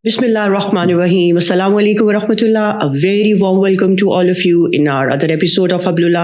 Bismillah ar-Rahman ar-Rahim. Assalamu alaikum wa rahmatullah. A very warm welcome to all of you in our other episode of Hablullah.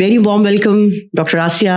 very warm welcome Dr. Asya.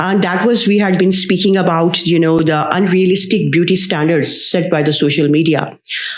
and that was we had been speaking about the unrealistic beauty standards set by the social media.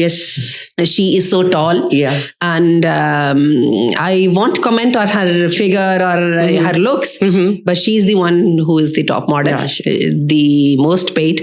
Yes, she is so tall. Yeah. And I won't comment on her figure or her looks, but she is the one who is the top model, the most paid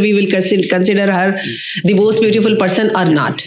we will consider her the most beautiful person or not.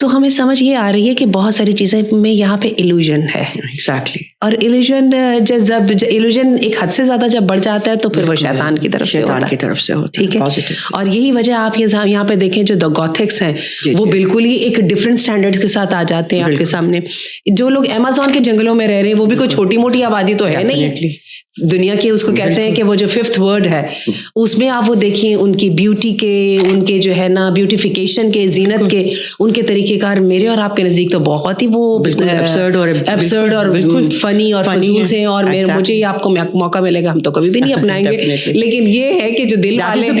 تو ہمیں سمجھ یہ آ رہی ہے کہ بہت ساری چیزیں میں یہاں پہ ایلوژن ہے. ایگزیکٹلی. اور جب ایلوژن ایک حد سے زیادہ جب بڑھ جاتا ہے تو پھر وہ شیطان کی طرف سے ہوتا ہے. ٹھیک ہے. اور یہی وجہ آپ یہاں پہ دیکھیں جو گوتھکس ہیں وہ بالکل ہی ایک ڈفرینٹ اسٹینڈرڈ کے ساتھ آ جاتے ہیں آپ کے سامنے. جو لوگ امیزون کے جنگلوں میں رہ رہے ہیں وہ بھی کوئی چھوٹی موٹی آبادی تو ہے نہیں دنیا کی. اس کو کہتے ہیں کہ وہ جو 5th ورلڈ ہے اس میں آپ وہ دیکھیں ان کی بیوٹی کے, ان کے جو ہے نا بیوٹیفیکیشن کے, زینت کے, ان کے طریقہ کار میرے اور آپ کے نزدیک تو بہت ہی وہ ایبسرڈ اور فنی اور فضول سے ہیں. اور مجھے یہ آپ کو موقع ملے گا ہم تو کبھی بھی نہیں اپنائیں گے. لیکن یہ ہے کہ جو دل والے ہیں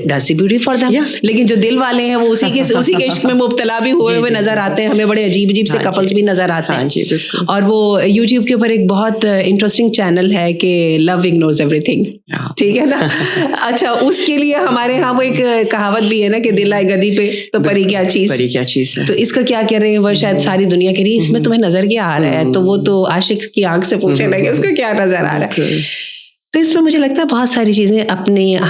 that's the beauty for them. لیکن جو دل والے ہیں وہ اسی کے عشق میں مبتلا بھی ہوئے نظر آتے ہیں. ہمیں بڑے عجیب عجیب سے کپلز بھی نظر آتے ہیں. اور وہ یوٹیوب کے اوپر ایک بہت انٹرسٹنگ چینل ہے کہ لو اگنورز ایوری تھنگ. ٹھیک ہے نا. اچھا اس کے لیے ہمارے ہاں وہ ایک کہاوت بھی ہے نا کہ دل آئے گدی پہ تو پری کیا چیز. تو اس کا کیا کہہ رہے ہیں وہ شاید ساری دنیا کہہ رہی ہے اس میں تمہیں نظر کیا آ رہا ہے. تو وہ تو عاشق کی آنکھ سے پوچھے نا کہ اس کو کیا نظر آ رہا ہے. تو اس میں مجھے لگتا ہے بہت ساری چیزیں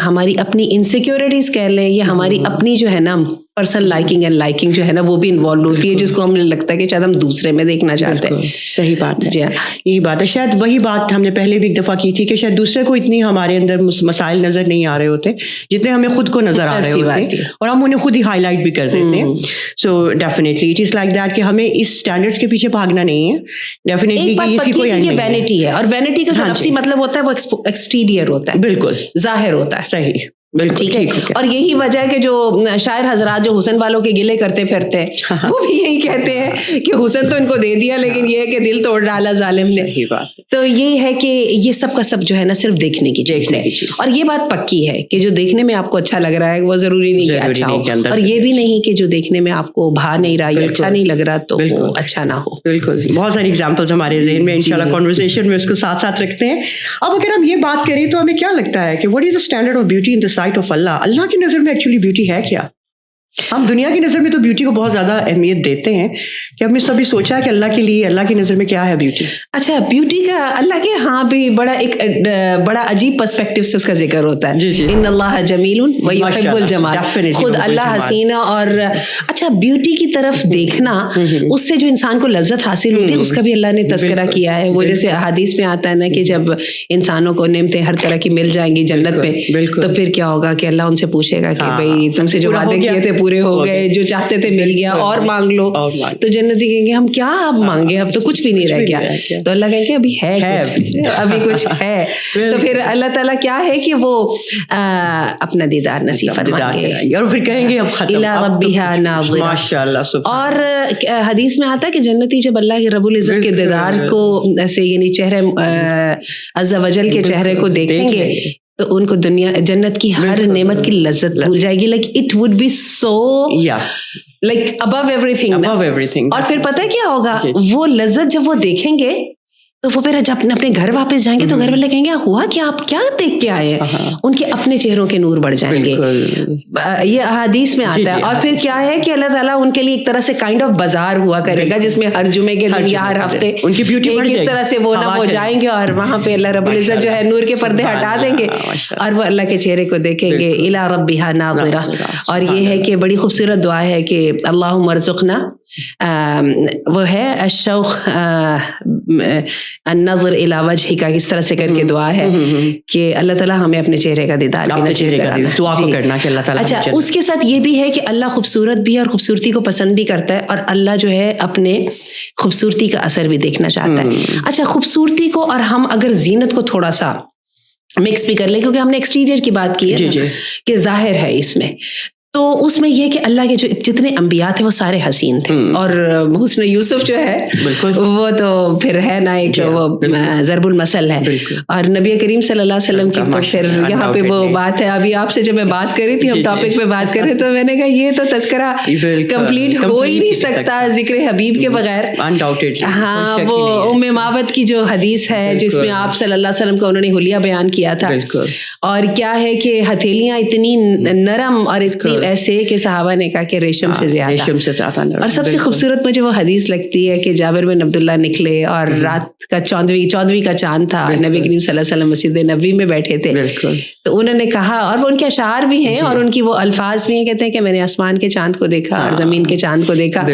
ہماری اپنی انسیکیورٹیز کہہ لیں یا ہماری اپنی جو ہے نا پرسنل لائکنگ اینڈ لائکنگ جو ہے نا وہ بھی انوالو ہوتی ہے جس کو ہمیں لگتا ہے کہ شاید ہم دوسرے میں دیکھنا چاہتے ہیں. صحیح بات ہے. یہی بات ہے. شاید وہی بات ہم نے پہلے بھی ایک دفعہ کی تھی کہ شاید دوسرے کو اتنی ہمارے اندر مسائل نظر نہیں آ رہے ہوتے جتنے ہمیں خود کو نظر آ رہے ہوتے ہیں اور ہم انہیں خود ہی ہائی لائٹ بھی کر دیتے ہیں. So definitely it is like that کہ ہمیں اس اسٹینڈرڈس کے پیچھے بھاگنا نہیں ہے. ڈیفینیٹلی وینٹی ہے. اور وینٹی کا جو لفظی مطلب ہوتا ہے وہ ایکسٹیریئر ہوتا ہے, بالکل ظاہر ہوتا ہے. صحیح بالکل ٹھیک ہے. اور یہی وجہ ہے کہ جو شاعر حضرات جو حسن والوں کے گلے کرتے پھرتے ہیں وہ بھی یہی کہتے ہیں کہ حسن تو ان کو دے دیا لیکن یہ ہے کہ دل توڑ ڈالا ظالم نے. تو یہ ہے کہ یہ سب کا سب جو ہے نا صرف دیکھنے کی چیز ہے. اور یہ بات پکی ہے کہ جو دیکھنے میں آپ کو اچھا لگ رہا ہے وہ ضروری نہیں کہ اچھا ہو, اور یہ بھی نہیں کہ جو دیکھنے میں آپ کو بھا نہیں رہا یا اچھا نہیں لگ رہا تو وہ اچھا نہ ہو. بالکل. بہت ساری ایگزامپلز ہمارے ذہن میں انشاءاللہ کنورسیشن میں اس کو ساتھ ساتھ رکھتے ہیں. اب اگر ہم یہ بات کریں تو ہمیں کیا لگتا ہے کہ what is the standard of beauty in the sight of Allah. Allah کی نظر میں ایکچولی بیوٹی ہے کیا؟ ہم دنیا کی نظر میں تو بیوٹی کو بہت زیادہ اہمیت دیتے ہیں کہ ہم نے سبھی سوچا کہ اللہ کے لیے اللہ کی نظر میں کیا ہے بیوٹی. اچھا بیوٹی کا اللہ کے ہاں بھی بڑا عجیب پرسپیکٹو سے اس کا ذکر ہوتا ہے. ان اللہ جمیل و یحب الجمال. خود اللہ حسین. اور اچھا بیوٹی کی طرف دیکھنا اس سے جو انسان کو لذت حاصل ہوتی ہے اس کا بھی اللہ نے تذکرہ کیا ہے. وہ جیسے احادیث میں آتا ہے نا کہ جب انسانوں کو نعمتیں ہر طرح کی مل جائیں گی جنت میں تو پھر کیا ہوگا کہ اللہ ان سے پوچھے گا کہ بھائی تم سے جو وعدے کیے تھے پورے ہو گئے, جو چاہتے تھے مل گیا, اور مانگ لو. تو جنتی کہیں گے ہم کیا اب مانگے, اب تو کچھ بھی نہیں رہ گیا. تو اللہ کہیں گے ابھی ہے ابھی کچھ ہے. تو پھر اللہ تعالیٰ کیا ہے کہ وہ اپنا دیدار نصیب فرمائیں گے اور پھر کہیں گے اب ختم ربها ناظرہ. ماشاءاللہ. اور حدیث میں آتا ہے کہ جنتی جب اللہ کے رب العزت کے دیدار کو ایسے یعنی چہرے عز و جل کے چہرے کو دیکھیں گے تو ان کو دنیا جنت کی ہر نعمت کی لذت بھول جائے گی. Like it would be so like above everything. اور پھر پتہ ہے کیا ہوگا, وہ لذت جب وہ دیکھیں گے تو وہ پھر جب اپنے گھر واپس جائیں گے تو گھر والے کہیں گے ہوا کہ آپ کیا دیکھ کے آئے ہیں. ان کے اپنے چہروں کے نور بڑھ جائیں گے. یہ احادیث میں آتا ہے. اور پھر کیا ہے کہ اللہ تعالیٰ ان کے لیے ایک طرح سے کائنڈ آف بازار ہوا کرے گا جس میں ہر جمعے کے دن یا ہر ہفتے اس طرح سے وہ نہ ہو جائیں گے اور وہاں پہ اللہ رب العزت جو ہے نور کے پردے ہٹا دیں گے اور وہ اللہ کے چہرے کو دیکھیں گے. الی ربها ناظرہ. اور یہ ہے کہ بڑی خوبصورت دعا ہے کہ اللہم ارزقنا وہ ہے الشوق النظر الی وجہک کا اس طرح سے کر کے دعا ہے کہ اللہ تعالیٰ ہمیں اپنے چہرے کا دیدار بھی نصیب کرانا. اچھا اس کے ساتھ یہ بھی ہے کہ اللہ خوبصورت بھی ہے اور خوبصورتی کو پسند بھی کرتا ہے اور اللہ جو ہے اپنے خوبصورتی کا اثر بھی دیکھنا چاہتا ہے. اچھا خوبصورتی کو اور ہم اگر زینت کو تھوڑا سا مکس بھی کر لیں کیونکہ ہم نے ایکسٹیریئر کی بات کی ہے کہ ظاہر ہے اس میں, تو اس میں یہ کہ اللہ کے جو جتنے انبیاء تھے وہ سارے حسین تھے. اور حسن یوسف جو ہے وہ تو پھر ہے نا ایک وہ ضرب المثل ہے. اور نبی کریم صلی اللہ علیہ وسلم کی تو پھر یہاں پہ وہ بات ہے. ابھی آپ سے جب میں بات کر رہی تھی ہم ٹاپک پہ بات کر رہے تو میں نے کہا یہ تو تذکرہ کمپلیٹ ہو ہی نہیں سکتا ذکر حبیب کے بغیر. ہاں وہ ام معبد کی جو حدیث ہے جس میں آپ صلی اللہ علیہ وسلم کا انہوں نے حلیہ بیان کیا تھا. اور کیا ہے کہ ہتھیلیاں اتنی نرم اور اتنی ایسے کہ صحابہ نے کہا کہ ریشم سے زیادہ. اور سب سے خوبصورت مجھے وہ حدیث لگتی ہے کہ جابر بن عبداللہ نکلے اور رات کا 14ویں کا چاند تھا, نبی کریم صلی اللہ علیہ وسلم مسجد نبوی میں بیٹھے تھے, تو انہوں نے کہا, اور وہ ان کے اشعار بھی ہیں اور ان کی وہ الفاظ بھی ہیں, کہتے ہیں کہ میں نے آسمان کے چاند کو دیکھا اور زمین کے چاند کو دیکھا,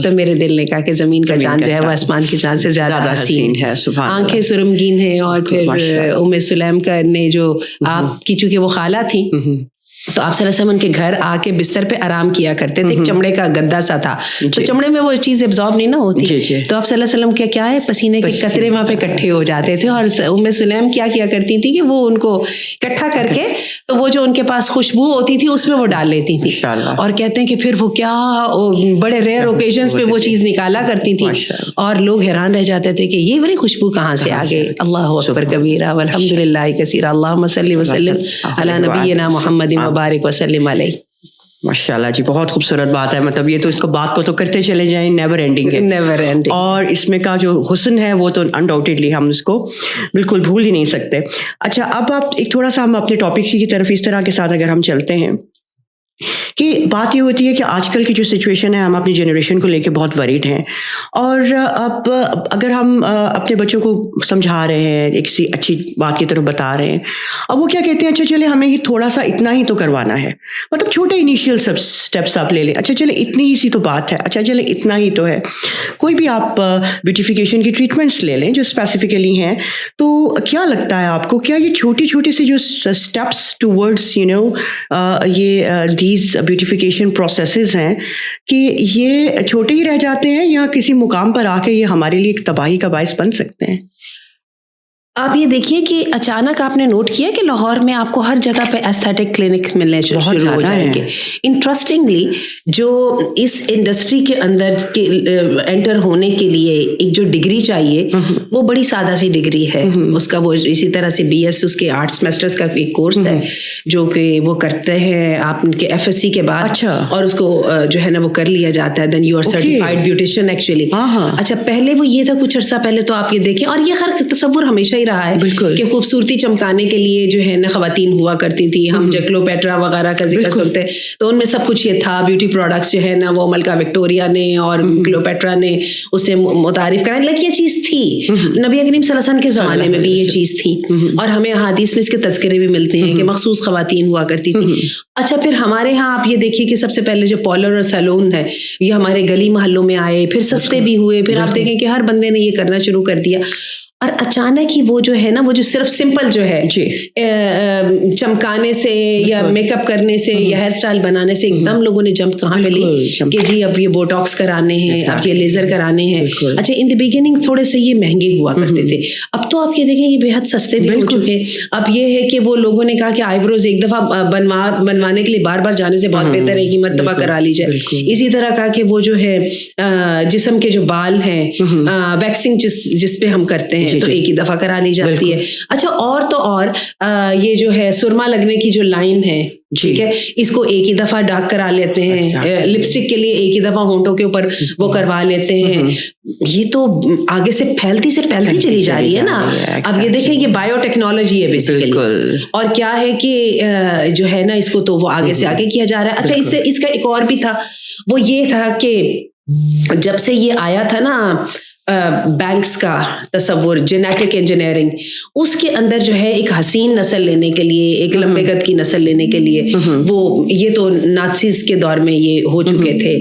تو میرے دل نے کہا کہ زمین کا چاند جو ہے وہ آسمان کے چاند سے زیادہ حسین ہے, آنکھیں سرمگین ہیں. اور پھر ام سلیم کا نے جو آپ کی چونکہ وہ خالہ تھی, تو آپ صلی اللہ علیہ وسلم ان کے گھر آ کے بستر پہ آرام کیا کرتے تھے, ایک چمڑے کا گدا سا تھا, تو چمڑے میں وہ چیز ایبزارب نہیں نہ ہوتی, تو آپ صلی اللہ علیہ وسلم کیا ہے پسینے کے قطرے وہاں پہ اکٹھے ہو جاتے تھے, اور ام سلیم کیا کرتی تھی کہ وہ ان کو اکٹھا کر کے, تو وہ جو ان کے پاس خوشبو ہوتی تھی اس میں وہ ڈال لیتی تھی, اور کہتے ہیں کہ پھر وہ کیا بڑے ریئر اوکیزنس پہ وہ چیز نکالا کرتی تھی, اور لوگ حیران رہ جاتے تھے کہ یہ بڑی خوشبو کہاں سے آ گئی. اللہ اکبر کبیرہ والحمد للہ کثیرہ, اللہم صلی وسلم علی نبینا محمد وبارک وسلم علیہ. ماشاء اللہ جی, بہت خوبصورت بات ہے. مطلب یہ تو اس کو بات کو تو کرتے چلے جائیں, نیور اینڈنگ ہے, اور اس میں کا جو حسن ہے وہ تو انڈاؤٹیڈلی ہم اس کو بالکل بھول ہی نہیں سکتے. اچھا, اب آپ ایک تھوڑا سا ہم اپنے ٹاپک کی طرف اس طرح کے ساتھ اگر ہم چلتے ہیں کہ بات یہ ہوتی ہے کہ آج کل کی جو سچویشن ہے, ہم اپنی جنریشن کو لے کے بہت وریڈ ہیں, اور اب اگر ہم اپنے بچوں کو سمجھا رہے ہیں, ایک سی اچھی بات کی طرف بتا رہے ہیں, اب وہ کیا کہتے ہیں, اچھا چلے ہمیں یہ تھوڑا سا اتنا ہی تو کروانا ہے, مطلب چھوٹے انیشیل سب اسٹیپس آپ لے لیں, اچھا چلے اتنی ہی سی تو بات ہے, اچھا چلے اتنا ہی تو ہے. کوئی بھی آپ بیوٹیفیکیشن کی ٹریٹمنٹس لے لیں جو اسپیسیفکلی ہیں, تو کیا لگتا ہے آپ کو, کیا یہ چھوٹی چھوٹی سی جو اسٹیپس ٹوورڈس یہ دیز بیوٹیفیکیشن پروسیسز ہیں, کہ یہ چھوٹے ہی رہ جاتے ہیں, یا کسی مقام پر آ کے یہ ہمارے لیے ایک تباہی کا باعث بن سکتے ہیں؟ آپ یہ دیکھیے کہ اچانک آپ نے نوٹ کیا کہ لاہور میں آپ کو ہر جگہ پہ ایستھیٹک کلینک ملنے شروع ہو جائیں گے. انٹرسٹنگلی جو اس انڈسٹری کے اندر انٹر ہونے کے لیے ایک جو ڈگری چاہیے وہ بڑی سادہ سی ڈگری ہے, اس کا وہ اسی طرح سے BS اس کے 8 سیمسٹرز کا ایک کورس ہے جو کہ وہ کرتے ہیں آپ ان کے FSC کے بعد, اور اس کو جو ہے نا وہ کر لیا جاتا ہے, then you are certified beautician actually. اچھا, پہلے وہ یہ تھا کچھ عرصہ پہلے, تو آپ یہ دیکھیں, اور یہ ہر تصور ہمیشہ رہا ہے کہ خوبصورتی چمکانے کے لیے جو ہے نا خواتین ہوا کرتی تھی. ہم کلیوپیٹرا وغیرہ کا ذکر سنتے تو ان میں سب کچھ یہ تھا, بیوٹی پروڈکٹس جو ہے نا وہ ملکہ وکٹوریا نے اور کلیوپیٹرا نے اسے متعارف کرایا, لیکن یہ چیز تھی نبی کریم صلی اللہ علیہ وسلم کے زمانے میں بھی یہ چیز تھی, اور ہمیں احادیث میں اس کے تذکرے بھی ملتے ہیں کہ مخصوص خواتین ہوا کرتی تھی. اچھا, پھر ہمارے یہاں آپ یہ دیکھیے کہ سب سے پہلے جو پارلر اور سیلون ہے یہ ہمارے گلی محلوں میں آئے, پھر سستے بھی ہوئے, پھر آپ دیکھیں کہ ہر بندے نے یہ کرنا شروع کر دیا, اور اچانک ہی وہ جو ہے نا وہ جو صرف سمپل جو ہے چمکانے سے یا میک اپ کرنے سے یا ہیئر اسٹائل بنانے سے ایک دم لوگوں نے جمپ کہاں پہ لی کہ جی اب یہ بوٹاکس کرانے ہیں, اب یہ لیزر کرانے ہیں. اچھا, ان دی بگننگ تھوڑے سے یہ مہنگے ہوا کرتے تھے, اب تو آپ یہ دیکھیں یہ بے حد سستے بھی ہو چکے. اب یہ ہے کہ وہ لوگوں نے کہا کہ آئی بروز ایک دفعہ بنوانے کے لیے بار بار جانے سے بہت بہتر ہے کہ مرتبہ کرا لی جائے. اسی طرح کہا کہ وہ جو ہے جسم کے جو بال ہیں ویکسنگ جس پہ ہم کرتے ہیں تو ایک ہی دفعہ کرا لی جاتی ہے. اچھا, اور تو اور یہ جو ہے سرما لگنے کی جو لائن ہے, ٹھیک ہے, اس کو ایک ہی دفعہ ڈارک کرا لیتے ہیں. لپسٹک کے لیے ایک ہی دفعہ ہونٹوں کے اوپر وہ کروا لیتے ہیں. یہ تو آگے سے پھیلتی چلی جا رہی ہے نا. اب یہ دیکھیں یہ بایو ٹیکنالوجی ہے بیسیکلی, اور کیا ہے کہ جو ہے نا اس کو تو وہ آگے سے آگے کیا جا رہا ہے. اچھا, اس کا ایک اور بھی تھا, وہ یہ تھا کہ جب سے یہ آیا تھا نا بینکس کا تصور, جینیٹک انجینئرنگ, اس کے اندر جو ہے ایک حسین نسل لینے کے لیے, ایک لمبے قد کی نسل لینے کے لیے, وہ یہ تو نازیز کے دور میں یہ ہو چکے تھے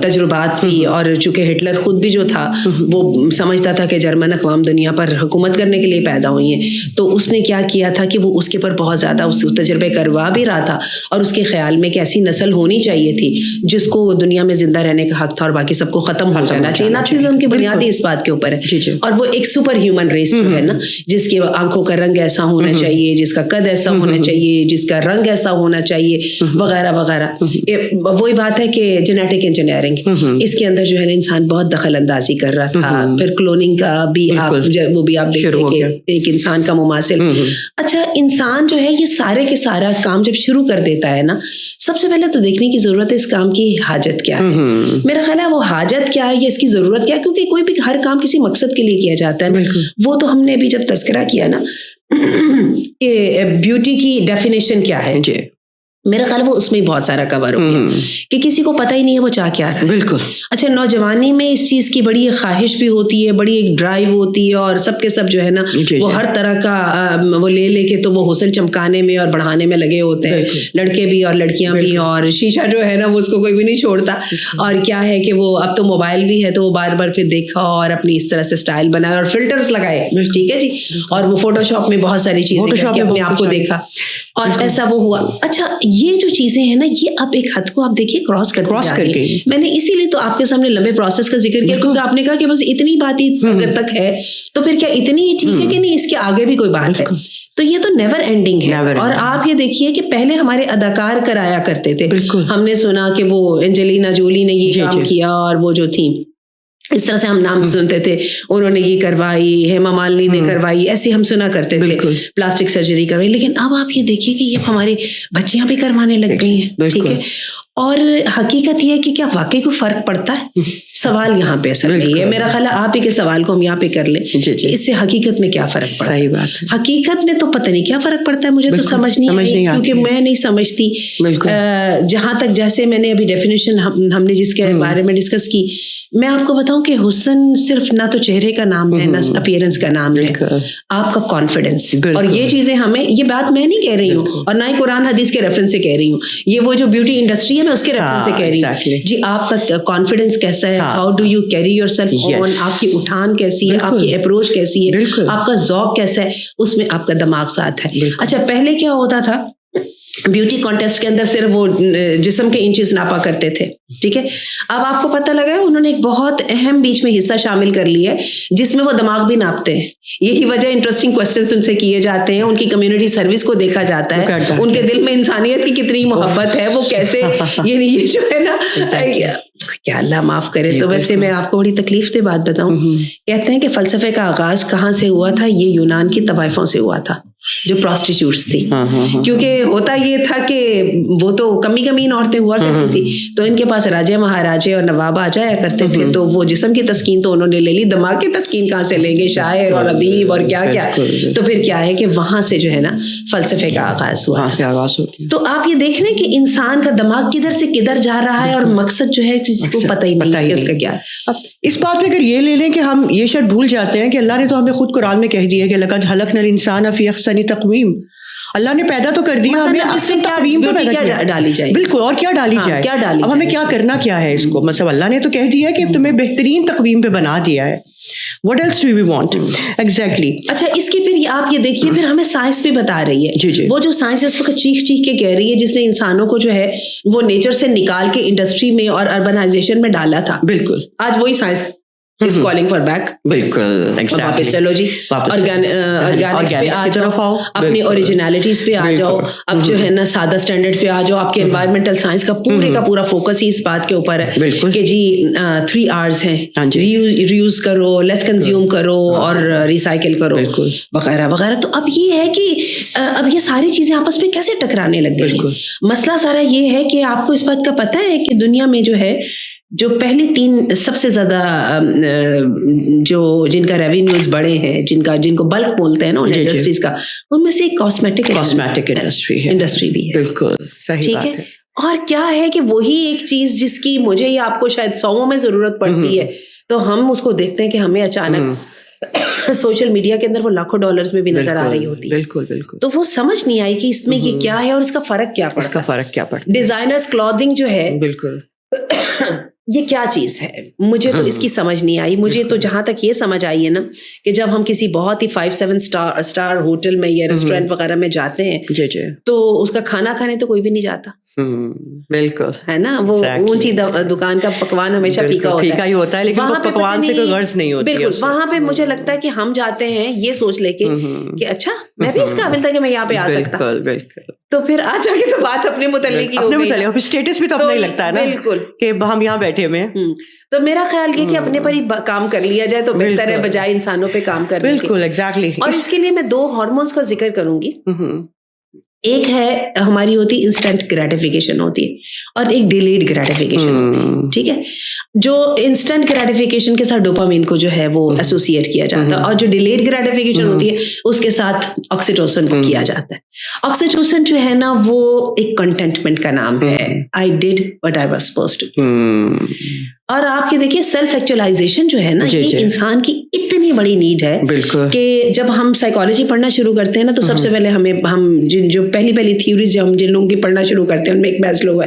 تجربات بھی, اور چونکہ ہٹلر خود بھی جو تھا وہ سمجھتا تھا کہ جرمن اقوام دنیا پر حکومت کرنے کے لیے پیدا ہوئی ہیں, تو اس نے کیا کیا تھا کہ وہ اس کے پر بہت زیادہ اس تجربے کروا بھی رہا تھا, اور اس کے خیال میں کہ ایسی نسل ہونی چاہیے تھی جس کو دنیا میں زندہ رہنے کا حق تھا, اور باقی سب کو ختم ہو جانا چاہیے. نازیزم کی بنیادی اس بات کے اوپر ہے, اور وہ ایک سپر ہیومن ریس جو ہے نا, جس کی آنکھوں کا رنگ ایسا ہونا چاہیے, جس کا قد ایسا ہونا چاہیے, جس کا رنگ ایسا ہونا چاہیے, وغیرہ وغیرہ. وہی بات ہے کہ جینیٹک انجینئرنگ اس کے اندر جو ہے نا انسان بہت دخل اندازی کر رہا تھا. پھر کلوننگ کا بھی وہ بھی آپ دیکھیں کہ ایک انسان کا مماثل. اچھا, انسان جو ہے یہ سارے کے سارا کام جب شروع کر دیتا ہے نا, سب سے پہلے تو دیکھنے کی ضرورت ہے اس کام کی حاجت کیا ہے. میرا خیال ہے وہ حاجت کیا ہے یا اس کی ضرورت کیا ہے, کیونکہ کوئی بھی ہر کام کسی مقصد کے لیے کیا جاتا ہے. وہ تو ہم نے ابھی جب تذکرہ کیا نا کہ بیوٹی کی ڈیفینیشن کیا ہے, میرا خیال وہ اس میں بہت سارا کور ہو گیا کہ کسی کو پتہ ہی نہیں ہے وہ چاہ کیا رہا ہے. بالکل. اچھا نوجوانی میں اس چیز کی بڑی ایک خواہش بھی ہوتی ہے, بڑی ایک ڈرائیو ہوتی ہے, اور سب کے سب جو ہے نا وہ ہر طرح کا وہ لے کے تو وہ حسن چمکانے میں اور بڑھانے میں لگے ہوتے ہیں, لڑکے بھی اور لڑکیاں بھی, اور شیشہ جو ہے نا وہ اس کو کوئی بھی نہیں چھوڑتا. اور کیا ہے کہ وہ اب تو موبائل بھی ہے تو وہ بار بار پھر دیکھا اور اپنی اس طرح سے اسٹائل بنائے اور فلٹرز لگائے, ٹھیک ہے جی, اور وہ فوٹو شاپ میں بہت ساری چیزیں کر کے اپنے آپ کو دیکھا اور ایسا وہ ہوا. اچھا یہ جو چیزیں ہیں نا یہ اب ایک حد کو آپ دیکھیے کراس کر کے, میں نے اسی لیے تو آپ کے سامنے لمبے پروسیس کا ذکر کیا, کیونکہ آپ نے کہا کہ بس اتنی بات ہی اگر تک ہے تو پھر کیا اتنی ہی ٹھیک ہے کہ نہیں, اس کے آگے بھی کوئی بات ہے؟ تو یہ تو نیور اینڈنگ ہے. اور آپ یہ دیکھیے کہ پہلے ہمارے اداکار کرایا کرتے تھے, ہم نے سنا کہ وہ انجلینا جولی نے یہ کام کیا, اور وہ جو تھی اس طرح سے ہم نام سنتے تھے, انہوں نے یہ کروائی, ہیما مالنی نے کروائی, ایسے ہم سنا کرتے تھے, پلاسٹک سرجری کروائی. لیکن اب آپ یہ دیکھیے کہ یہ ہماری بچیاں بھی کروانے لگ گئی ہیں, ٹھیک ہے. اور حقیقت یہ ہے کہ کیا واقعی کوئی فرق پڑتا ہے؟ سوال یہاں پہ اصل نہیں ہے. میرا خیال ہے آپ ہی کے سوال کو ہم یہاں پہ کر لیں کہ اس سے حقیقت میں کیا فرق پڑتا ہے. حقیقت میں تو پتہ نہیں کیا فرق پڑتا ہے, مجھے تو سمجھ نہیں آئی, کیونکہ میں نہیں سمجھتی. جہاں تک جیسے میں نے ابھی ڈیفینیشن ہم نے جس کے بارے میں ڈسکس کی, میں آپ کو بتاؤں کہ حسن صرف نہ تو چہرے کا نام ہے نہ اپیئرنس کا نام ہے, آپ کا کانفیڈنس. اور یہ چیزیں ہمیں, یہ بات میں نہیں کہہ رہی ہوں اور نہ ہی قرآن حدیث کے ریفرنس سے کہہ رہی ہوں, یہ وہ جو بیوٹی انڈسٹری ہے میں اس کے ریفرنس سے کہہ رہی ہوں. جی آپ کا کانفیڈنس کیسا ہے, how do you carry yourself on, آپ کی اٹھان کیسی ہے, آپ کی اپروچ کیسی ہے, آپ کا ذوق کیسا ہے, اس میں آپ کا دماغ ساتھ ہے. اچھا پہلے کیا ہوتا تھا, بیوٹی کانٹیسٹ کے اندر صرف وہ جسم کے انچز ناپا کرتے تھے, ٹھیک ہے. اب آپ کو پتہ لگا ہے انہوں نے ایک بہت اہم بیچ میں حصہ شامل کر لیا ہے جس میں وہ دماغ بھی ناپتے ہیں. یہی وجہ انٹرسٹنگ کوسچنس ان سے کیے جاتے ہیں, ان کی کمیونٹی سروس کو دیکھا جاتا ہے, ان کے دل میں انسانیت کی کتنی محبت ہے, وہ کیسے یہ جو ہے نا, کیا اللہ معاف کرے. تو ویسے میں آپ کو بڑی تکلیف دہ بات بتاؤں, کہتے ہیں کہ فلسفے کا آغاز کہاں سے ہوا تھا, یہ یونان کی طوائفوں سے ہوا تھا جو پروسٹیٹیوٹس تھی. کیونکہ ہوتا یہ تھا کہ وہ تو کمین عورتیں ہوا کرتی تھی, تو ان کے پاس راجے مہاراجے اور نواب آ جایا کرتے تھے, تو وہ جسم کی تسکین تو انہوں نے لے لی, دماغ کی تسکین کہاں سے لیں گے, شاعر اور ادیب اور کیا کیا. تو پھر کیا ہے کہ وہاں سے جو ہے نا فلسفے کا آغاز ہوا. تو آپ یہ دیکھ رہے ہیں کہ انسان کا دماغ کدھر سے کدھر جا رہا ہے, اور مقصد جو ہے کسی کو پتہ ہی نہیں کہ اس کا کیا ہے. اب اس بات پہ اگر یہ لے لیں کہ ہم یہ شاید بھول جاتے ہیں کہ اللہ نے تو ہمیں خود قرآن میں کہہ دیا کہ لقد خلقنا الانسان فی احسن تقویم, اللہ نے پیدا تو کر دیا, ہمیں احسن تقویم پہ پیدا کیا ڈالی جائے, بالکل, اور کیا ڈالی جائے, اب ہمیں کیا کرنا کیا ہے اس کو, مطلب اللہ نے تو کہہ دیا کہ تمہیں بہترین تقویم پہ بنا دیا ہے, what else do we want? Exactly. اچھا اس کی پھر آپ یہ دیکھیے, پھر ہمیں سائنس بھی بتا رہی ہے, وہ جو سائنس اس وقت چیخ چیخ کے کہہ رہی ہے, جس نے انسانوں کو جو ہے وہ نیچر سے نکال کے انڈسٹری میں اور اربنائزیشن میں ڈالا تھا, بالکل, آج وہی science is calling for back. بالکل, واپس چلو جی, آرگینکس پہ آ جاؤ, اپنی اوریجنالٹیز پہ آ جاؤ, اب جو ہے نا سادہ اسٹینڈرڈ پہ آ جاؤ. آپ کے انوائرمنٹل سائنس کا پورا فوکس ہی اس بات کے اوپر ہے کہ جی 3 R's ہیں, ریوز کرو, لیس کنزیوم کرو اور ریسائکل کرو وغیرہ وغیرہ. تو اب یہ ہے کہ اب یہ ساری چیزیں آپس میں کیسے ٹکرانے لگ گئی ہیں. مسئلہ سارا یہ ہے کہ آپ کو اس بات کا پتہ ہے کہ دنیا میں جو ہے جو پہلی 3 سب سے زیادہ جو جن کا ریونیوز بڑے ہیں, جن کو بلک بولتے ہیں نا انڈسٹریز کا, ان میں سے ایک کاسمیٹک انڈسٹری بھی ہے. بالکل صحیح بات ہے. اور کیا ہے کہ وہی ایک چیز جس کی مجھے یا آپ کو شاید 100 میں ضرورت پڑتی ہے, تو ہم اس کو دیکھتے ہیں کہ ہمیں اچانک سوشل میڈیا کے اندر وہ لاکھوں ڈالرز میں بھی نظر آ رہی ہوتی ہے. بالکل بالکل. تو وہ سمجھ نہیں آئی کہ اس میں یہ کیا ہے اور اس کا فرق کیا پڑتا ہے. ڈیزائنرز کلودنگ جو ہے, بالکل یہ کیا چیز ہے, مجھے تو اس کی سمجھ نہیں آئی. مجھے تو جہاں تک یہ سمجھ آئی ہے نا کہ جب ہم کسی بہت ہی 5-7 اسٹار ہوٹل میں یا ریسٹورینٹ وغیرہ میں جاتے ہیں تو اس کا کھانا کھانے تو کوئی بھی نہیں جاتا, بالکل ہے نا. وہ اونچی دکان کا پکوان ہمیشہ پھیکا ہی ہوتا ہے, لیکن پکوان سے کوئی غرض نہیں ہوتی. بالکل, وہاں پہ مجھے لگتا ہے کہ ہم جاتے ہیں یہ سوچ لے کے کہ اچھا میں بھی اس قابل تھا کہ میں یہاں پہ آ سکتا, تو پھر آ جا کے تو بات اپنے متعلق ہی ہو گئی, اسٹیٹس بھی تو اپنا ہی لگتا ہے نا, بالکل, کہ ہم یہاں بیٹھے ہوئے ہیں. تو میرا خیال یہ کہ اپنے پر ہی کام کر لیا جائے تو بہتر ہے بجائے انسانوں پہ کام کرنے کے. بالکل ایگزیکٹلی. اور اس کے لیے میں 2 ہارمونس کا ذکر کروں گی. ایک ہے ہماری ہوتی انسٹنٹ گریٹیفیکیشن ہوتی ہے اور ایک ڈیلیڈ گریٹیفیکیشن ہوتی ہے. ٹھیک ہے, جو انسٹنٹ گریٹیفیکیشن کے ساتھ ڈوپامین کو جو ہے وہ ایسوسیٹ کیا جاتا ہے, اور جو ڈیلیڈ گریٹیفیکیشن ہوتی ہے اس کے ساتھ آکسیٹوسن کو کیا جاتا ہے. آکسیٹوسن جو ہے نا وہ ایک کنٹینٹمنٹ کا نام ہے, I did what I was supposed to. اور آپ یہ دیکھیے سیلف ایکچولائزیشن جو ہے نا یہ انسان کی اتنی بڑی نیڈ ہے کہ جب ہم سائیکالوجی پڑھنا شروع کرتے ہیں نا تو سب سے پہلے ہم جو پہلی تھیوریز ہم جن لوگوں کی پڑھنا شروع کرتے ہیں ان میں ایک میسلو ہے.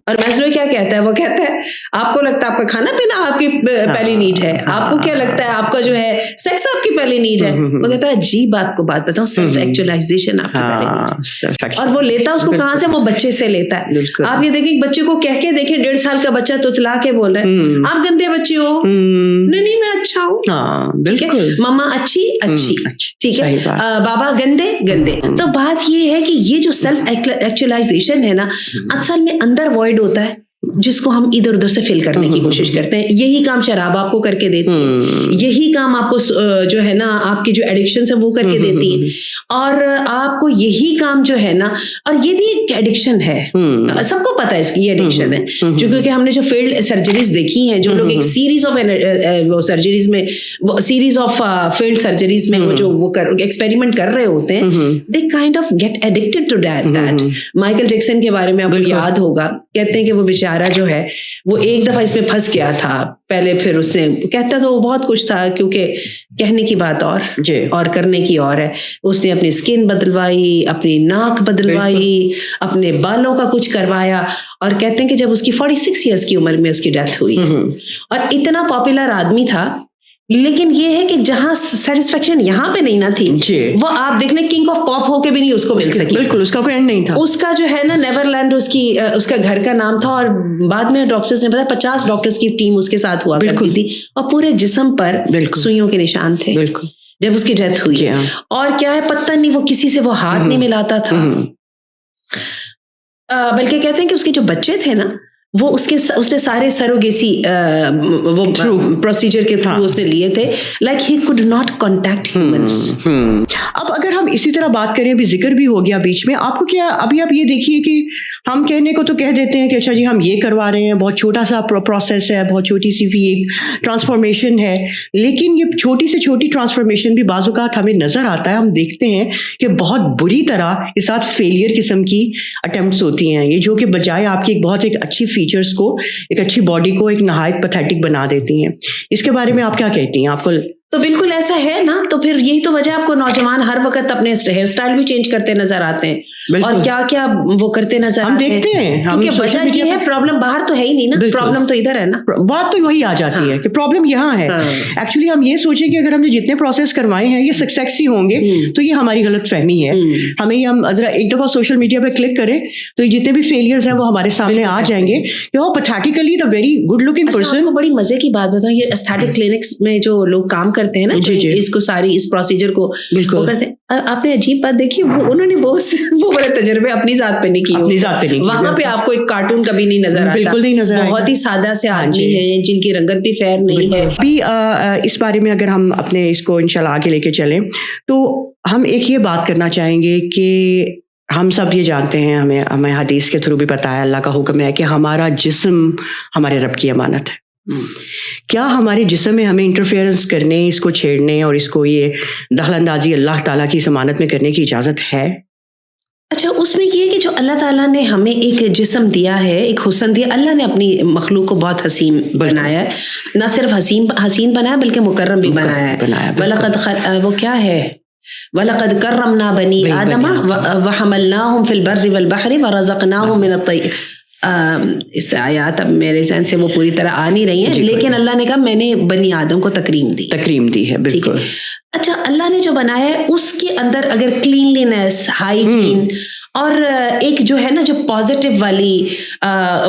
اور میسلو کیا کہتا ہے, وہ کہتا ہے آپ کو لگتا ہے آپ کا کھانا پینا آپ کی پہلی نیڈ ہے, آپ کو کیا لگتا ہے آپ کا جو ہے سیکس آپ کی پہلی نیڈ ہے. وہ کہتا ہے عجیب آپ کو بات بتاؤں, سیلف ایکچولائزیشن آپ کی پہلی نیڈ ہے. اور وہ لیتا ہے اس کو کہاں سے, وہ بچے سے لیتا ہے. آپ یہ دیکھیں بچے کو کہہ کے دیکھیں 1.5 سال کا بچہ تتلا کے بول رہا ہے آپ گندے بچے ہو, نہیں میں اچھا ہوں, بالکل ماما اچھی, ٹھیک ہے, بابا گندے. تو بات یہ ہے کہ یہ جو سیلف ایکچولائزیشن ہے نا اصل میں اندر وائڈ ہوتا ہے جس کو ہم ادھر ادھر سے فل کرنے کی کوشش کرتے ہیں. یہی کام شراب آپ کو کر کے دیتی ہے, یہی کام آپ کو جو ہے نا آپ کی جو ایڈکشن ہے وہ کر کے دیتی ہے, اور آپ کو یہی کام جو ہے نا, اور یہ بھی ایک ایڈکشن ہے, سب کو پتا ہے اس کی یہ ایڈکشن ہے. کیونکہ ہم نے جو فیلڈ سرجریز دیکھی ہیں, جو لوگ ایک سیریز آف سرجریز میں سیریز آف فیلڈ سرجریز میں وہ ایکسپیریمنٹ کر رہے ہوتے ہیں, they kind of get addicted to that. Michael Jackson کے بارے میں آپ کو یاد ہوگا, کہتے ہیں کہ وہ بیچارہ جو ہے وہ ایک دفعہ اس میں پھنس گیا تھا. پہلے پھر اس نے کہتا تو وہ بہت کچھ تھا, کیونکہ کہنے کی بات اور کرنے کی اور ہے. اس نے اپنی اسکن بدلوائی, اپنی ناک بدلوائی, اپنے بالوں کا کچھ کروایا, اور کہتے ہیں کہ جب اس کی 46 ایئرس کی عمر میں اس کی ڈیتھ ہوئی, اور اتنا پاپولر آدمی تھا, لیکن یہ ہے کہ جہاں سیٹسفیکشن یہاں پہ نہیں نہ تھی, وہ آپ دیکھ لیں کنگ آف پاپ ہو کے بھی نہیں اس کو مل سکی. بالکل اس کا کوئی اینڈ نہیں تھا. اس کا جو ہے نا نیور لینڈ اس کا گھر کا نام تھا, اور بعد میں ڈاکٹرز نے بتایا 50 ڈاکٹرز کی ٹیم اس کے ساتھ ہوا کرتی تھی, اور پورے جسم پر سوئیوں کے نشان تھے جب اس کی ڈیتھ ہوئی. اور کیا ہے پتہ نہیں وہ کسی سے وہ ہاتھ نہیں ملاتا تھا, بلکہ کہتے ہیں کہ اس کے جو بچے تھے نا وہ اس نے سارے سروگیسی وہ پروسیجر کے تھرو اس نے لیے تھے, like he could not contact humans. اب اگر ہم اسی طرح بات کریں, ابھی ذکر بھی ہو گیا بیچ میں, آپ کو کیا ابھی آپ یہ دیکھیے کہ ہم کہنے کو تو کہہ دیتے ہیں کہ اچھا جی ہم یہ کروا رہے ہیں, بہت چھوٹا سا پروسیس ہے, بہت چھوٹی سی بھی ایک ٹرانسفارمیشن ہے, لیکن یہ چھوٹی سے چھوٹی ٹرانسفارمیشن بھی بعض اوقات ہمیں نظر آتا ہے, ہم دیکھتے ہیں کہ بہت بری طرح کے ساتھ فیلئر قسم کی اٹیمپٹس ہوتی ہیں, یہ جو کہ بجائے آپ کی ایک بہت ایک اچھی فیچرز کو, ایک اچھی باڈی کو ایک نہایت پیتھیٹک بنا دیتی ہیں. اس کے بارے میں آپ کیا کہتی ہیں؟ آپ کو تو بالکل ایسا ہے نا, تو پھر یہی تو وجہ آپ کو نوجوان ہر وقت اپنے ہیئر اسٹائل بھی چینج کرتے نظر آتے ہیں, اور کیا کیا وہ کرتے نظر آتے ہیں, کیونکہ وجہ یہ ہے پرابلم باہر تو ہے ہی نہیں نا, پرابلم تو ادھر ہے نا. بات تو وہی آ جاتی ہے کہ پرابلم یہاں ہے. ایکچولی ہم یہ سوچیں کہ اگر ہم نے جتنے پروسیس کروائے ہیں یہ سکسیس ہی ہوں گے, تو یہ ہماری غلط فہمی ہے. ہمیں یہ ہم ایک دفعہ سوشل میڈیا پہ کلک کریں تو یہ جتنے بھی فیلئرز ہیں وہ ہمارے سامنے آ جائیں گے کہ وہ pathetically the very good looking person. بڑی مزے کی بات بتاؤں, یہ ایستھیٹک کلینکس میں جو لوگ کام کرتے ہیں نا, اس کو ساری اس پروسیجر کو وہ کرتے ہیں. آپ نے عجیب بات دیکھی, انہوں نے وہ بڑے تجربے اپنی ذات پہ نہیں کیے, وہاں پہ آپ کو ایک کارٹون کبھی نہیں نظر آتا, بالکل نہیں نظر آتا. بہت ہی سادہ سے آدمی ہیں جن کی رنگت بھی فیر نہیں ہے. ابھی اس بارے میں اگر ہم اپنے اس کو انشاءاللہ آگے لے کے چلیں تو ہم ایک یہ بات کرنا چاہیں گے کہ ہم سب یہ جانتے ہیں, ہمیں حدیث کے تھرو بھی پتہ ہے, اللہ کا حکم ہے کہ ہمارا جسم ہمارے رب کی امانت ہے. کیا ہمارے جسم میں ہمیں انٹرفیئرنس کرنے, اس کو چھیڑنے اور اس کو یہ دخل اندازی اللہ تعالیٰ کی ضمانت میں کرنے کی اجازت ہے؟ اچھا, اس میں یہ کہ جو اللہ تعالیٰ نے ہمیں ایک جسم دیا ہے, ایک حسن دیا, اللہ نے اپنی مخلوق کو بہت حسین بنایا ہے, نہ صرف حسین بنایا بلکہ مکرم بھی بنایا ہے. وَلَقَدْ وہ کیا ہے, وَلَقَدْ كَرَّمْنَا بَنِي آدَمَ وَحَمَلْنَاهُمْ فِي الْبَرِّ وَالْبَحْرِ وَرَزَقْنَاهُمْ مِنَ الطَّيِّبَاتِ. اس آیات اب میرے ذہن سے وہ پوری طرح آ نہیں رہی ہیں, لیکن اللہ نے کہا میں نے بنی آدم کو تکریم دی ہے. بالکل. اچھا, اللہ نے جو بنایا ہے اس کے اندر اگر کلینلینس, ہائیجین اور ایک جو ہے نا جو پازیٹیو والی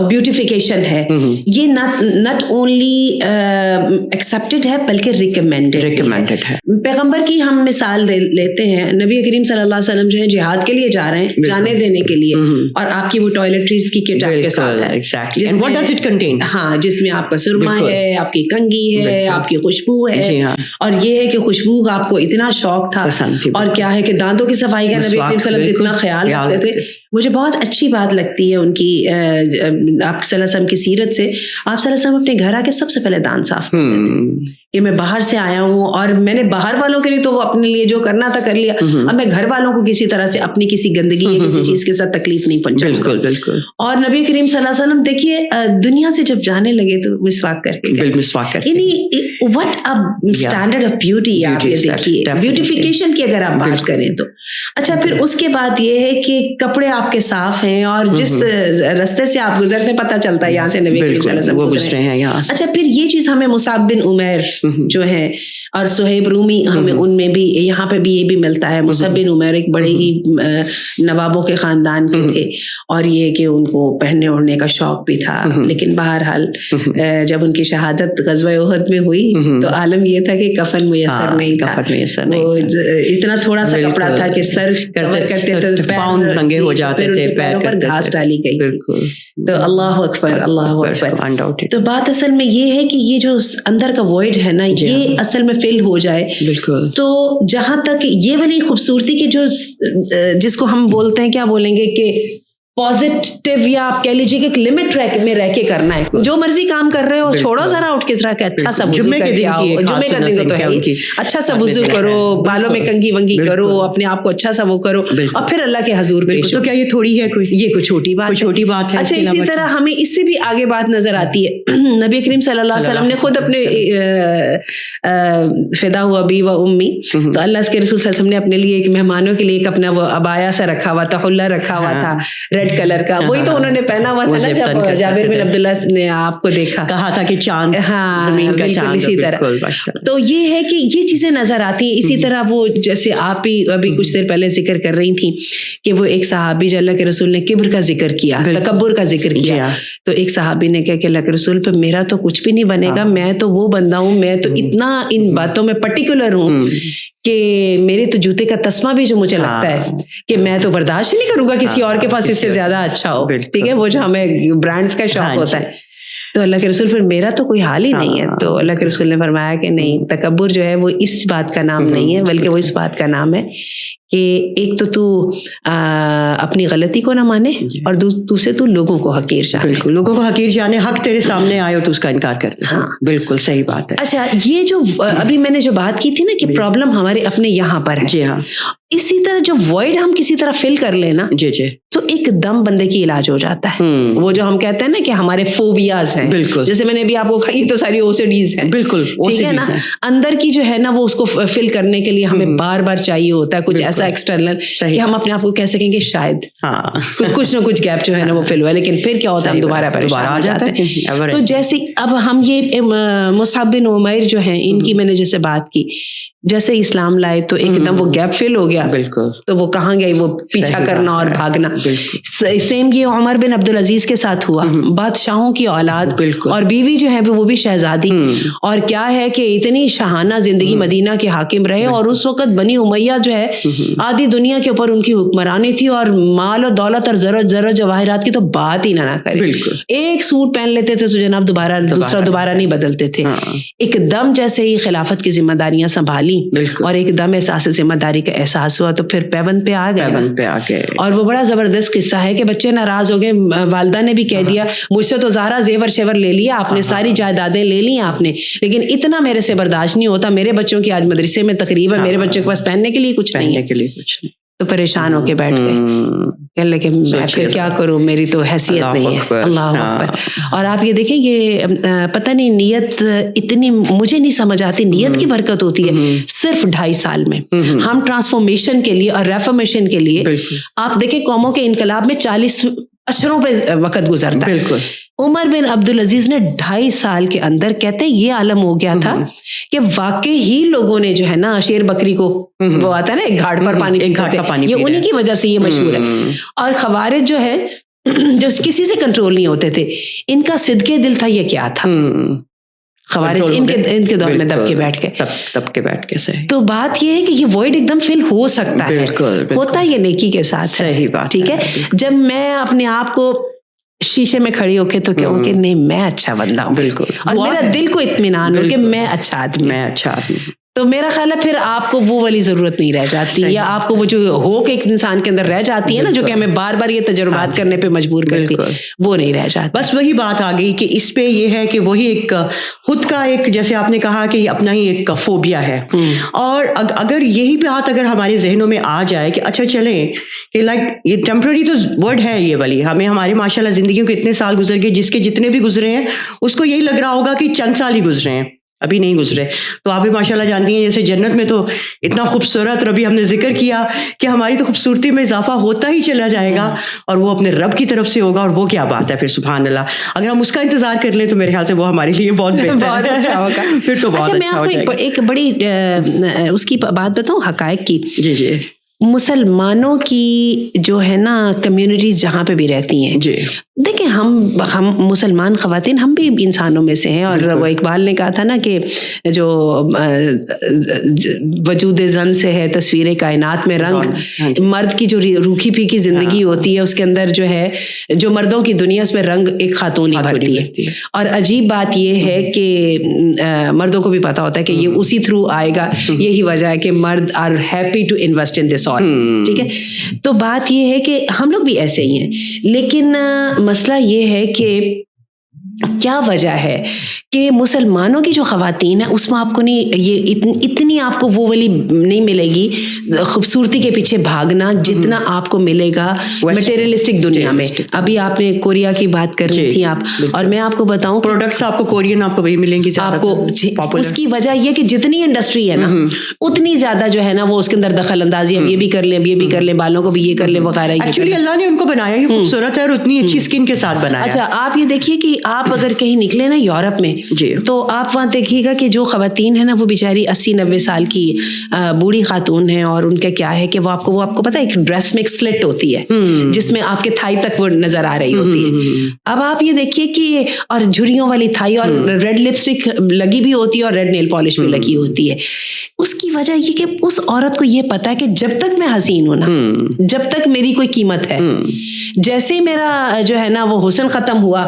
بیوٹیفیکیشن ہے یہ ناٹ اونلی ایکسیپٹیڈ ہے بلکہ ریکمینڈیڈ ہے. پیغمبر کی ہم مثال لیتے ہیں, نبی کریم صلی اللہ علیہ وسلم جو ہے جہاد کے لیے جا رہے ہیں, جانے دینے کے لیے, اور آپ کی وہ ٹوائلٹریز کی کٹ آپ کے ساتھ ہے, ہاں, جس میں آپ کا سرما ہے, آپ کی کنگھی ہے, آپ کی خوشبو ہے, اور یہ ہے کہ خوشبو کا آپ کو اتنا شوق تھا, اور کیا ہے کہ دانتوں کی صفائی کا نبی کریم صلی اللہ علیہ وسلم جتنا خیال رکھتے تھے. مجھے بہت اچھی بات لگتی ہے ان کی آپ صلی اللہ علیہ وسلم کی سیرت سے. آپ صلی اللہ علیہ وسلم اپنے گھر آ کے سب سے پہلے دانت صاف کرتے تھے کہ میں باہر سے آیا ہوں اور میں نے باہر والوں کے لیے تو وہ اپنے لیے جو کرنا تھا کر لیا, اب میں گھر والوں کو کسی طرح سے اپنی کسی گندگی یا کسی چیز کے ساتھ تکلیف نہیں پہنچاؤں گا. بالکل. اور نبی کریم صلی اللہ علیہ وسلم دیکھیے دنیا سے جب جانے لگے تو مسواک کر کے, یعنی وٹ اب اسٹینڈرڈ آف بیوٹی آپ یہ دیکھیے, بیوٹیفیکیشن کی اگر آپ بات کریں تو. اچھا, پھر اس کے بعد یہ ہے کہ کپڑے آپ کے صاف ہیں اور جس رستے سے آپ گزرتے پتہ چلتا ہے یہاں سے نبی کریم صلی اللہ علیہ وسلم گزرے ہیں. اچھا, پھر یہ چیز ہمیں مصعب بن عمیر جو ہے اور صہیب رومی ہمیں ان میں بھی یہاں پہ بھی یہ بھی ملتا ہے. مصعب بن عمیر ایک بڑے ہی نوابوں کے خاندان کے تھے, اور یہ کہ ان کو پہننے اوڑھنے کا شوق بھی تھا, لیکن بہرحال جب ان کی شہادت غزوہ احد میں ہوئی تو عالم یہ تھا کہ کفن میسر نہیں تھا, وہ اتنا تھوڑا سا کپڑا تھا کہ سر کرتے تھے, پاؤں ننگے ہو جاتے تھے, پیروں پر گھاس ڈالی گئی تھی. تو اللہ اکبر, اللہ اکبر. تو بات اصل میں یہ ہے کہ یہ جو اندر کا وائڈ ہے نا, یہ اصل میں فل ہو جائے. تو جہاں تک یہ والی خوبصورتی کی جو جس کو ہم بولتے ہیں, کیا بولیں گے کہ پازیٹیو, یا آپ کہہ لیجیے کہ ایک لمٹ میں رہ کے کرنا ہے, جو مرضی کام کر رہے ہو چھوڑو ذرا اٹھ کے ذرا کہ اچھا سا وضو کر کے آؤ. جمعے کا دن تو ہے ہی, اچھا سا وضو کرو, بالوں میں کنگھی ونگھی کرو, اپنے آپ کو اچھا سا وہ کرو, اور پھر اللہ کے حضور پیش ہو. تو کیا یہ تھوڑی ہے کوئی, یہ کوئی چھوٹی بات ہے. اچھا, اسی طرح ہمیں اس سے بھی آگے بات نظر آتی ہے. نبی کریم صلی اللہ علیہ وسلم نے خود اپنے فدا ہوا ابی و امی, تو اللہ کے رسول صلی اللہ علیہ وسلم نے اپنے لیے ایک مہمانوں کے لیے ایک اپنا وہ عبایا سا رکھا ہوا تھا, حلہ رکھا ہوا تھا ریڈ کلر کا, وہی تو انہوں نے پہنا ہوا تھا نا جب جابر بن عبداللہ نے آپ کو دیکھا, کہا تھا کہ چاند, ہاں بالکل اسی طرح. تو یہ ہے کہ یہ چیزیں نظر آتی ہیں. اسی طرح وہ جیسے آپ ہی ابھی کچھ دیر پہلے ذکر کر رہی تھیں کہ وہ ایک صحابی جو اللہ کے رسول نے کبر کا ذکر کیا, تکبر کا ذکر کیا, تو ایک صحابی نے کہا کہ اللہ کے رسول پہ میرا تو کچھ بھی نہیں بنے گا, میں تو وہ بندہ ہوں, میں تو اتنا ان باتوں میں پرٹیکولر ہوں کہ میرے تو جوتے کا تسمہ بھی جو مجھے لگتا ہے کہ میں تو برداشت نہیں کروں گا کسی اور کے پاس اس سے زیادہ اچھا ہو. ٹھیک ہے, وہ جو ہمیں برانڈز کا شوق ہوتا ہے. تو اللہ کے رسول پھر میرا تو کوئی حال ہی نہیں ہے. تو اللہ کے رسول نے فرمایا کہ نہیں, تکبر جو ہے وہ اس بات کا نام نہیں ہے, بلکہ وہ اس بات کا نام ہے کہ ایک تو اپنی غلطی کو نہ مانے, اور دوسرے تو لوگوں کو حقیر جانے. بالکل, لوگوں کو حقیر جانے, حق تیرے سامنے آئے اور تو اس کا انکار کرتے. ہاں بالکل صحیح بات ہے. اچھا, یہ جو ابھی میں نے جو بات کی تھی نا کہ پرابلم ہمارے اپنے یہاں پر ہے, جی ہاں, اسی طرح جو وائڈ ہم کسی طرح فل کر لیں نا, جی جی, تو ایک دم بندے کی علاج ہو جاتا ہے. وہ جو ہم کہتے ہیں نا کہ ہمارے فوبیاز ہیں, بالکل, جیسے میں نے ابھی آپ کو کہا, یہ تو ساری OCDs ہیں. بالکل, ٹھیک ہے نا, اندر کی جو ہے نا وہ اس کو فل کرنے کے لیے ہمیں بار بار چاہیے ہوتا ہے کچھ ایسا ایکسٹرنل کہ ہم اپنے آپ کو کہہ سکیں کہ شاید کچھ نہ کچھ گیپ جو ہے نا وہ فل ہوا ہے, لیکن پھر کیا ہوتا ہے ہم دوبارہ پریشان ہو جاتے ہیں. تو جیسے اب ہم یہ مصعب بن عمیر جو ہیں, ان کی میں نے جیسے بات کی, جیسے اسلام لائے تو ایک دم وہ گیپ فل ہو گیا. بالکل, تو وہ کہاں گئے, وہ پیچھا کرنا اور بھاگنا. سیم یہ عمر بن عبدالعزیز کے ساتھ ہوا, بادشاہوں کی اولاد, اور بیوی جو ہے وہ بھی شہزادی, اور کیا ہے کہ اتنی شاہانہ زندگی مدینہ کے حاکم رہے, اور اس وقت بنی امیہ جو ہے آدھی دنیا کے اوپر ان کی حکمرانی تھی, اور مال و دولت اور زر جواہرات کی تو بات ہی نہ کرے. ایک سوٹ پہن لیتے تھے تو جناب دوبارہ نہیں بدلتے تھے. ایک دم جیسے ہی خلافت کی ذمہ داریاں سنبھالی اور ایک دم احساس ذمہ داری کا احساس ہوا, تو پھر پیوند پہ آ گئے. اور وہ بڑا زبردست قصہ ہے کہ بچے ناراض ہو گئے, والدہ نے بھی کہہ دیا مجھ سے تو زہرا زیور شیور لے لیا آپ نے, ساری جائیدادیں لے لی آپ نے, لیکن اتنا میرے سے برداشت نہیں ہوتا, میرے بچوں کی آج مدرسے میں تقریب ہے, میرے بچوں کے پاس پہننے کے لیے کچھ نہیں ہے. تو پریشان ہو کے بیٹھ گئے, کہنے لگے میں پھر کیا کروں, میری تو حیثیت نہیں ہے. اللہ اکبر. اور آپ یہ دیکھیں یہ پتہ نہیں نیت اتنی مجھے نہیں سمجھ آتی, نیت کی برکت ہوتی ہے. صرف 2.5 سال میں ہم ٹرانسفارمیشن کے لیے اور ریفارمیشن کے لیے, آپ دیکھیں قوموں کے انقلاب میں اشروں پہ وقت گزرتا ہے. بالکل. عمر بن عبدالعزیز نے 2.5 سال کے اندر کہتے ہیں یہ عالم ہو گیا تھا کہ واقعی ہی لوگوں نے جو ہے نا شیر بکری کو وہ آتا ہے نا ایک گھاٹ پر پانی پیتے تھے, یہ انہی کی وجہ سے یہ مشہور ہے. اور خوارج جو ہے جو کسی سے کنٹرول نہیں ہوتے تھے, ان کا صدقے دل تھا یہ کیا تھا, خوارج ان کے دور میں دب کے بیٹھ کے صحیح. تو بات یہ ہے کہ یہ وائڈ ایک دم فل ہو سکتا ہے, ہوتا یہ نیکی کے ساتھ. صحیح بات, ٹھیک ہے. جب میں اپنے آپ کو شیشے میں کھڑی ہو کے تو کہوں کہ نہیں میں اچھا بندہ ہوں, بالکل, اور میرا دل کو اطمینان ہو کہ میں اچھا آدمی, تو میرا خیال ہے پھر آپ کو وہ والی ضرورت نہیں رہ جاتی, یا آپ کو وہ جو ہو کہ ایک انسان کے اندر رہ جاتی ہے نا جو کہ ہمیں بار بار یہ تجربات کرنے پہ مجبور کرتی, وہ نہیں رہ جاتی. بس وہی بات آ گئی کہ اس پہ یہ ہے کہ وہی ایک خود کا ایک, جیسے آپ نے کہا کہ اپنا ہی ایک فوبیا ہے, اور اگر یہی بات اگر ہمارے ذہنوں میں آ جائے کہ اچھا چلیں کہ لائک یہ ٹیمپرری تو ورڈ ہے یہ والی, ہمیں ہمارے ماشاء اللہ زندگیوں کے اتنے سال گزر گئے, جس کے جتنے بھی گزرے ہیں اس کو یہی لگ رہا ہوگا کہ چند سال ہی گزرے ہیں, ابھی نہیں گزرے. تو آپ بھی ماشاء اللہ جانتی ہیں جیسے جنت میں تو اتنا خوبصورت, اور ابھی ہم نے ذکر کیا کہ ہماری تو خوبصورتی میں اضافہ ہوتا ہی چلا جائے گا, اور وہ اپنے رب کی طرف سے ہوگا, اور وہ کیا بات ہے پھر سبحان اللہ. اگر ہم اس کا انتظار کر لیں تو میرے خیال سے وہ ہمارے لیے بہت بہتر اچھا ہوگا. پھر تو بہت میں آپ کو ایک بڑی اس کی بات بتاؤں حقائق کی. جی. مسلمانوں کی جو ہے نا کمیونٹیز جہاں پہ بھی رہتی ہیں, دیکھیں ہم مسلمان خواتین ہم بھی انسانوں میں سے ہیں, اور وہ اقبال نے کہا تھا نا کہ جو وجود زن سے ہے تصویر کائنات میں رنگ, مرد کی جو روکھی پھیکی زندگی ہوتی ہے اس کے اندر جو ہے جو مردوں کی دنیا اس میں رنگ ایک خاتون ہی بھرتی ہے. اور عجیب بات یہ ہے کہ مردوں کو بھی پتا ہوتا ہے کہ یہ اسی تھرو آئے گا, یہی وجہ ہے کہ مرد are happy to invest in this all. ٹھیک ہے. تو بات یہ ہے کہ ہم لوگ بھی ایسے ہی ہیں, لیکن مسئلہ یہ ہے کہ کیا وجہ ہے کہ مسلمانوں کی جو خواتین ہیں اس میں آپ کو نہیں یہ اتنی آپ کو وہ والی نہیں ملے گی خوبصورتی کے پیچھے بھاگنا جتنا آپ کو ملے گا میٹیریلسٹک دنیا میں. ابھی آپ نے کوریا کی بات کر رہی تھی آپ, اور میں آپ کو بتاؤں پروڈکٹس آپ کو کورین آپ کو وہی ملیں گی آپ کو. اس کی وجہ یہ کہ جتنی انڈسٹری ہے نا اتنی زیادہ جو ہے نا وہ اس کے اندر دخل اندازی, اب یہ بھی کر لیں, اب یہ بھی کر لیں, بالوں کو بھی یہ کر لیں وغیرہ. ایکچولی اللہ نے ان کو بنایا ہی خوبصورت ہے اور اتنی اچھی اسکن کے ساتھ بنایا. اچھا آپ یہ دیکھیے کہ آپ اگر کہیں نکلے نا یورپ میں تو آپ وہاں دیکھیے گا کہ جو خواتین ہیں نا وہ بیچاری 80-90 سال کی بوڑھی خاتون ہیں, اور ان کا کیا ہے کہ وہ آپ کو پتا ہے ایک ڈریس میں ایک سلٹ ہوتی ہے جس میں آپ کے تھائی تک وہ نظر آ رہی ہوتی ہے. اب آپ یہ دیکھیے کہ اور جھریوں والی تھائی, اور ریڈ لپسٹک لگی بھی ہوتی ہے اور ریڈ نیل پالش بھی لگی ہوتی ہے. اس کی وجہ یہ کہ اس عورت کو یہ پتا ہے کہ جب تک میں حسین ہوں نا, جب تک میری کوئی قیمت ہے, جیسے ہی میرا جو ہے نا وہ حسن ختم ہوا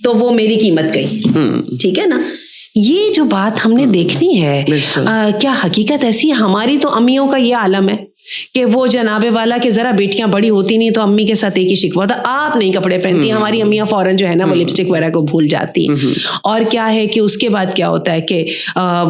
تو وہ میری قیمت گئی. ٹھیک ہے نا. یہ جو بات ہم نے دیکھنی ہے, کیا حقیقت ایسی ہے؟ ہماری تو امیوں کا یہ عالم ہے کہ وہ جناب والا کہ ذرا بیٹیاں بڑی ہوتی نہیں تو امی کے ساتھ ایک ہی شکوہ تھا, آپ نہیں کپڑے پہنتی. ہماری امیاں فوراً جو ہے نا وہ لپسٹک وغیرہ کو بھول جاتی ہیں. اور کیا ہے کہ اس کے بعد کیا ہوتا ہے کہ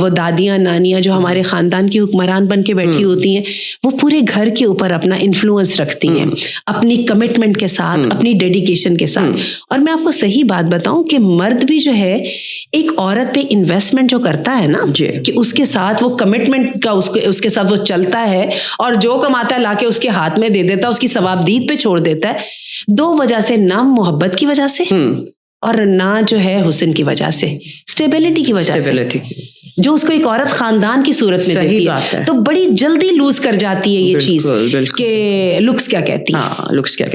وہ دادیاں نانیاں جو ہمارے خاندان کی حکمران بن کے بیٹھی ہوتی ہیں وہ پورے گھر کے اوپر اپنا انفلوئنس رکھتی ہیں اپنی کمٹمنٹ کے ساتھ, اپنی ڈیڈیکیشن کے ساتھ. اور میں آپ کو صحیح بات بتاؤں کہ مرد بھی جو ہے ایک عورت پہ انویسٹمنٹ جو کرتا ہے نا کہ اس کے ساتھ وہ کمٹمنٹ کا اس کے ساتھ وہ چلتا ہے, اور جو کماتا ہے لا کے اس کے ہاتھ میں دے دیتا ہے, اس کی ثوابدید پہ چھوڑ دیتا ہے. 2 وجہ سے, نہ محبت کی وجہ سے اور نہ جو ہے حسن کی وجہ سے, اسٹیبلٹی کی وجہ سے جو اس کو ایک عورت خاندان کی صورت میں دیتی ہے تو بڑی جلدی لوز کر جاتی ہے یہ چیز کہ لکس کیا کہتی ہے, لکس کیا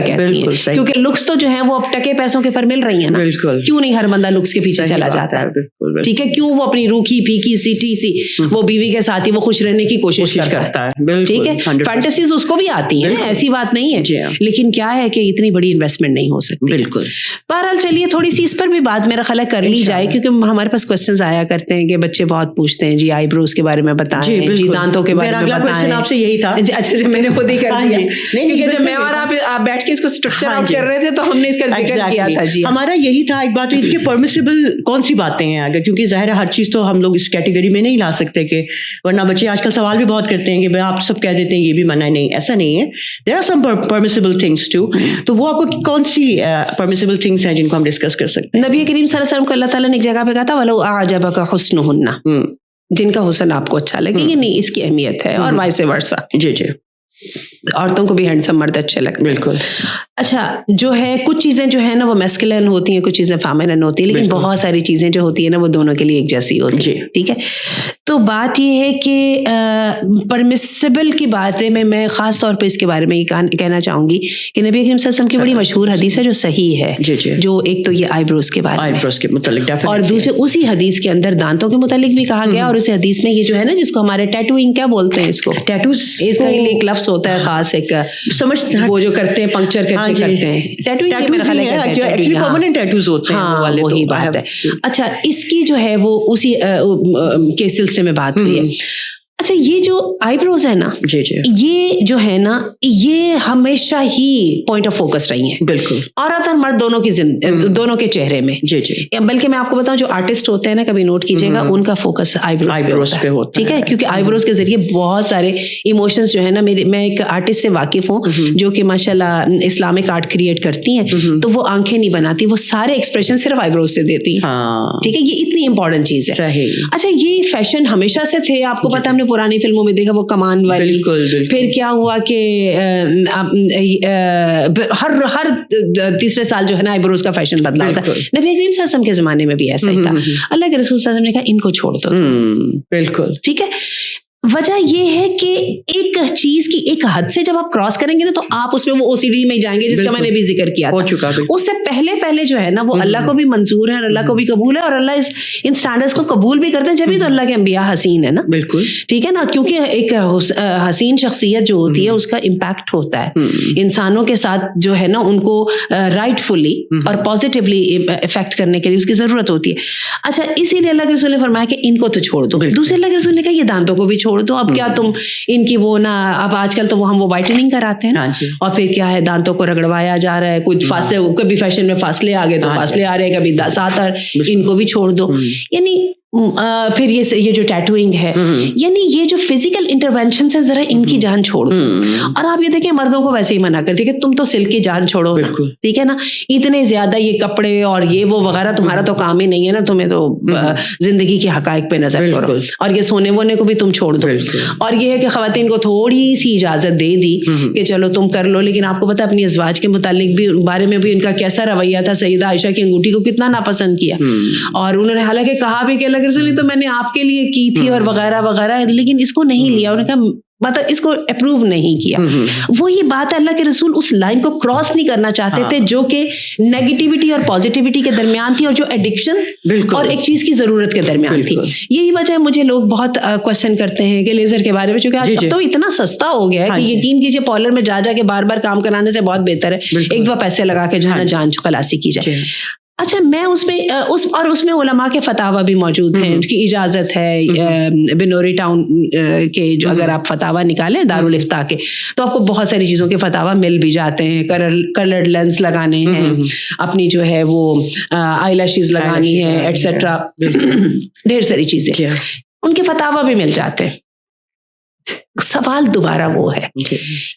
کہتی ہے, کیونکہ لکس تو جو ہے وہ اب ٹکے پیسوں کے پر مل رہی ہیں نا. کیوں نہیں ہر بندہ لکس کے پیچھے چلا جاتا ہے؟ ٹھیک ہے, کیوں وہ اپنی روکھی پھیکی سیٹھی سی وہ بیوی کے ساتھ ہی وہ خوش رہنے کی کوشش کرتا ہے. ٹھیک ہے, فینٹیسیز اس کو بھی آتی ہیں, ایسی بات نہیں ہے, لیکن کیا ہے کہ اتنی بڑی انویسٹمنٹ نہیں ہو سکتی. بالکل. بہرحال چلیے تھوڑی سی اس پر بھی بات میرا خیال ہے کر لی جائے, کیونکہ ہمارے پاس کوسچنز آیا کرتے ہیں کہ بچے بہت پوچھتے ہیں جی آئی بروز کے بارے میں بتائیں, جی دانتوں کے بارے میں بتائیں. آپ سے یہی تھا. اچھا میں نے خود ہی کر دیا, کیونکہ جب میں اور آپ بیٹھ کے اس کو اسٹرکچر آؤٹ کر رہے تھے تو ہم نے اس کا ذکر کیا تھا. جی ہمارا یہی تھا. ایک بات ہوئی تھی کہ پرمیسیبل کون سی باتیں ہیں اگر, کیونکہ ظاہر ہے ہر چیز تو ہم لوگ اس کیٹیگری میں نہیں لا سکتے, کہ ورنہ بچے آج کل سوال بھی بہت کرتے ہیں کہ آپ سب کہہ دیتے ہیں یہ بھی منع ہے. نہیں, ایسا نہیں ہے. There are some permissible things too. تو وہ آپ کو کون سی پرمیسیبل تھنگس ہیں جن کو ہم ڈسکس کر سکتے ہیں؟ نبی کریم صلی اللہ علیہ وسلم کو اللہ تعالیٰ نے ایک جگہ پہ کہا تھا وَلَوْ أَعْجَبَكَ حُسْنُهُنَّ, جن کا حسن آپ کو اچھا لگے. یہ نہیں, اس کی اہمیت ہے, اور وائس ورسا. جی. عورتوں کو بھی ہینڈسم مرد اچھے لگتے ہیں. بالکل. اچھا جو ہے کچھ چیزیں جو ہے نا وہ میسکولین ہوتی ہیں, کچھ چیزیں فیمینن ہوتی ہیں, لیکن بہت ساری چیزیں جو ہوتی ہیں نا وہ دونوں کے لیے ایک جیسی ہوتی ہیں. ٹھیک ہے, تو بات یہ ہے کہ پرمسیبل کی باتیں میں خاص طور پہ اس کے بارے میں یہ کہنا چاہوں گی کہ نبی کریم صلی اللہ علیہ وسلم کی بڑی مشہور حدیث ہے جو صحیح ہے, جو ایک تو یہ آئی بروز کے بارے میں, اور دوسرے اسی حدیث کے اندر دانتوں کے متعلق بھی کہا گیا, اور اسی حدیث میں یہ جو ہے نا جس کو ہمارے ٹیٹوئنگ کیا بولتے ہیں, اس کو ٹیٹوز, اس کا ایک لفظ ہوتا ہے خاص, ایک وہ جو کرتے ہیں پنکچر کر کے کرتے ہیں, ہاں وہی بات ہے. اچھا اس کی جو ہے وہ اسی کے سلسلے میں بات ہوئی ہے. اچھا یہ جو آئی بروز ہے نا, یہ جو ہے نا یہ ہمیشہ ہی پوائنٹ آف فوکس رہی ہیں, بالکل, عورت اور مرد دونوں کی دونوں کے چہرے میں. بلکہ میں آپ کو بتاؤں جو آرٹسٹ ہوتے ہیں نا, کبھی نوٹ کیجیے گا, ان کا فوکس آئی بروز پہ ہوتا ہے. ٹھیک ہے, کیونکہ آئی بروز کے ذریعے بہت سارے ایموشنز جو ہے نا, میں ایک آرٹسٹ سے واقف ہوں جو کہ ماشاء اللہ اسلامک آرٹ کریٹ کرتی ہیں, تو وہ آنکھیں نہیں بناتی, وہ سارے ایکسپریشن صرف آئی بروز سے دیتی ہیں. ٹھیک ہے, یہ اتنی امپورٹنٹ چیز ہے. اچھا یہ فیشن ہمیشہ سے تھے, آپ کو پتا ہم نے پرانی فلموں میں دیکھا وہ کمان والی, پھر کیا ہوا کہ ہر تیسرے سال جو ہے نا آئی بروز کا فیشن بدلا ہوتا ہے. نبی کریم صلی اللہ علیہ وسلم کے زمانے میں بھی ایسا ہی تھا. اللہ کے رسول صلی اللہ علیہ وسلم نے کہا ان کو چھوڑ دو. بالکل ٹھیک ہے. وجہ یہ ہے کہ ایک چیز کی ایک حد سے جب آپ کراس کریں گے نا, تو آپ اس میں وہ OCD میں جائیں گے جس کا میں نے بھی ذکر کیا تھا. اس سے پہلے جو ہے نا وہ اللہ کو بھی منظور ہے اور اللہ کو بھی قبول ہے, اور اللہ ان سٹینڈرڈز کو قبول بھی کرتے ہیں, جبھی تو اللہ کے انبیاء حسین ہے نا. بالکل ٹھیک ہے نا, کیونکہ ایک حسین شخصیت جو ہوتی ہے اس کا امپیکٹ ہوتا ہے انسانوں کے ساتھ جو ہے نا, ان کو رائٹ فلی اور پازیٹیولی افیکٹ کرنے کے لیے اس کی ضرورت ہوتی ہے. اچھا اسی لیے اللہ کے رسول نے فرمایا کہ ان کو تو چھوڑ دو. دوسرے اللہ کے رسول نے کہا یہ دانتوں کو بھی چھوڑ دو. اب کیا تم ان کی وہ نا, اب آج کل تو وہ ہم وہ وائٹننگ کراتے ہیں, اور پھر کیا ہے دانتوں کو رگڑوایا جا رہا ہے, کچھ فاصلے, کبھی فیشن میں فاصلے آ گئے تو فاصلے آ رہے ہیں, کبھی ساتھ ان کو بھی چھوڑ دو. یعنی پھر یہ جو ٹیٹوئنگ ہے, یعنی یہ جو فزیکل انٹرونشن ہے ذرا ان کی جان چھوڑ دو. اور آپ یہ دیکھیں مردوں کو ویسے ہی منع کرتے کہ تم تو سلک کی جان چھوڑو, ٹھیک ہے نا, اتنے زیادہ یہ کپڑے اور یہ وہ وغیرہ تمہارا تو کام ہی نہیں ہے نا, تمہیں تو زندگی کے حقائق پہ نظر کرو, اور یہ سونے وونے کو بھی تم چھوڑ دو. اور یہ ہے کہ خواتین کو تھوڑی سی اجازت دے دی کہ چلو تم کر لو, لیکن آپ کو پتا اپنی ازواج کے متعلق بھی بارے میں بھی ان کا کیسا رویہ تھا. سیدہ عائشہ کی انگوٹھی کو کتنا ناپسند کیا, اور انہوں نے حالانکہ کہا بھی کہ رسول تو میں نے آپ کے لیے کی تھی اور وغیرہ وغیرہ, لیکن اس کو نہیں لیا, انہوں نے کہا مطلب اس کو اپروو نہیں کیا. وہ یہ بات ہے اللہ کے رسول اس لائن کو کراس نہیں کرنا چاہتے تھے جو کہ نیگیٹیوٹی اور پازیٹیوٹی کے درمیان تھی, اور جو ایڈکشن اور ایک چیز کی ضرورت کے درمیان تھی. یہی وجہ ہے مجھے لوگ بہت کوشچن کرتے ہیں کہ لیزر کے بارے میں, چونکہ آج تو اتنا سستا ہو گیا ہے کہ یقین کیجیے پارلر میں جا کے بار بار کام کرانے سے بہت بہتر ہے ایک دفعہ پیسے لگا کے جو ہے نا جان خلاصی کی جائے. اچھا میں اس میں علماء کے فتاوی بھی موجود ہیں, ان کی اجازت ہے. بنوری ٹاؤن کے جو اگر آپ فتاوی نکالیں دارالفتاء کے, تو آپ کو بہت ساری چیزوں کے فتاوی مل بھی جاتے ہیں. کلرڈ لینس لگانے ہیں, اپنی جو ہے وہ آئی لیشز لگانی ہے, ایٹسیٹرا, ڈھیر ساری چیزیں ان کے فتاوی بھی مل جاتے ہیں. سوال دوبارہ وہ ہے,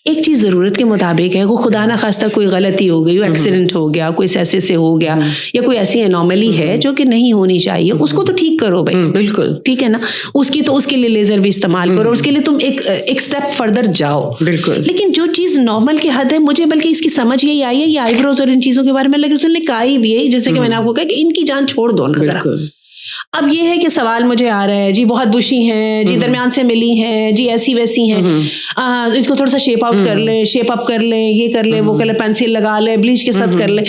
ایک چیز ضرورت کے مطابق ہے, وہ خدا نہ خواستہ کوئی غلطی ہو گئی, ایکسیڈنٹ ہو گیا, کوئی ایسے سے ہو گیا, یا کوئی ایسی انوملی ہے جو کہ نہیں ہونی چاہیے, اس کو تو ٹھیک کرو بھائی, بالکل ٹھیک ہے نا, اس کے لیے لیزر بھی استعمال کرو, اس کے لیے تم ایک سٹیپ فردر جاؤ, بالکل. لیکن جو چیز نارمل کی حد ہے, مجھے بلکہ اس کی سمجھ یہی آئی ہے, یہ آئی بروز اور ان چیزوں کے بارے میں اللہ کے رسول نے کہا ہی بھی ہے, جیسے کہ میں نے آپ کو کہا کہ ان کی جان چھوڑ دو نا ذرا. اب یہ ہے کہ سوال مجھے آ رہا ہے, جی بہت بشی ہیں, جی درمیان سے ملی ہیں, جی ایسی ویسی ہیں, اس کو تھوڑا سا شیپ آؤٹ کر لیں, شیپ اپ کر لیں, یہ کر لیں, وہ کلر پینسل لگا لیں, بلیچ کے ساتھ کر لیں.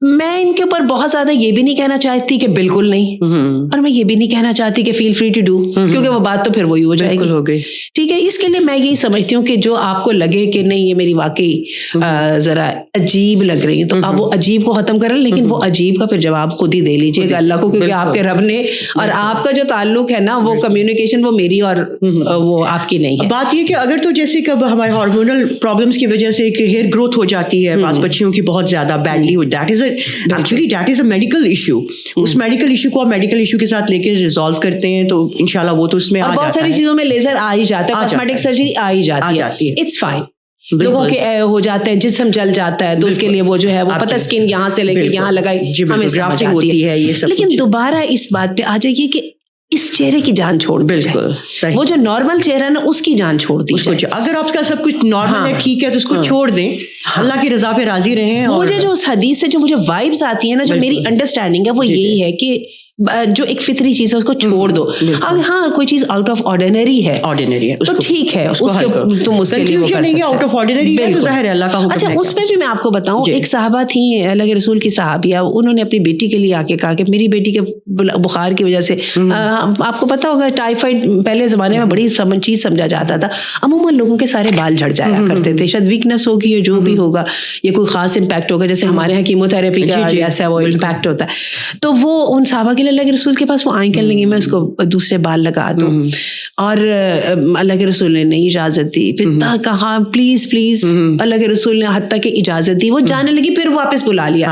میں ان کے اوپر بہت زیادہ یہ بھی نہیں کہنا چاہتی کہ بالکل نہیں, اور میں یہ بھی نہیں کہنا چاہتی کہ فیل فری ٹو ڈو, کیونکہ وہ بات تو پھر وہی ہو جائے گی. ٹھیک ہے, اس کے لیے میں یہی سمجھتی ہوں کہ جو آپ کو لگے کہ نہیں یہ میری واقعی ذرا عجیب لگ رہی ہے, تو آپ وہ عجیب کو ختم کریں, لیکن وہ عجیب کا پھر جواب خود ہی دے لیجیے گا اللہ کو, کیونکہ آپ کے رب نے اور آپ کا جو تعلق ہے نا وہ کمیونیکیشن وہ میری اور وہ آپ کی نہیں ہے. بات یہ کہ اگر تو جیسے کہ ہمارے ہارمونل پرابلمس کی وجہ سے ہیئر گروتھ ہو جاتی ہے بعض بچیوں کی بہت زیادہ badly, that is actually that is a medical issue. اس میڈیکل ایشو کو آپ میڈیکل ایشو کے ساتھ لے کے ریزالو کرتے ہیں تو انشاءاللہ وہ تو اس میں آ جاتا ہے. بہت ساری چیزوں میں لیزر آ ہی جاتا ہے, کاسمیٹک سرجری آ ہی جاتی ہے, اٹس فائن. لوگوں کے ہو جاتے ہیں, جسم جل جاتا ہے, تو اس کے لیے وہ جو ہے وہ پتہ اسکن یہاں سے لے کے یہاں لگائی, ہمیں سمجھ آتی ہے. لیکن دوبارہ اس بات پہ آ جائیے کہ اس چہرے کی جان چھوڑ دی جائے. بالکل وہ جو نارمل چہرہ نا اس کی جان چھوڑ دی جائے. اگر آپ کا سب کچھ نارمل ہے ٹھیک ہے تو اس کو چھوڑ دیں, اللہ کی رضا پہ راضی رہیں. مجھے جو اس حدیث سے جو مجھے وائبس آتی ہیں نا, جو میری انڈرسٹینڈنگ ہے وہ یہی ہے کہ جو ایک فطری چیز ہے اس کو چھوڑ دو. ہاں کوئی چیز آؤٹ آف آرڈینری ہے تو ٹھیک ہے, تم اس کے لیے وہ کر سکتے ہو. اچھا اس میں بھی میں آپ کو بتاؤں, ایک صحابہ تھیں اللہ کے رسول کی صحابیہ, انہوں نے اپنی بیٹی کے لیے آ کے کہا کہ میری بیٹی کے بخار کی وجہ سے, آپ کو پتا ہوگا ٹائیفائڈ پہلے زمانے میں بڑی چیز سمجھا جاتا تھا, عموماً لوگوں کے سارے بال جھڑ جایا کرتے تھے, شاید ویکنس ہوگی یا جو بھی ہوگا, یا کوئی خاص امپیکٹ ہوگا, جیسے ہمارے یہاں کیمو تھراپی کا جیسا وہ امپیکٹ ہوتا ہے. تو وہ ان صحابہ کے لیے اللہ کے رسول کے پاس وہ آئیں کہنے لگی میں اس کو دوسرے بال لگا دوں, اور اللہ کے رسول نے نہیں اجازت دی. پھر کہا پلیز پلیز, اللہ کے رسول نے حتیٰ کہ اجازت دی, وہ جانے لگی, پھر واپس بلا لیا,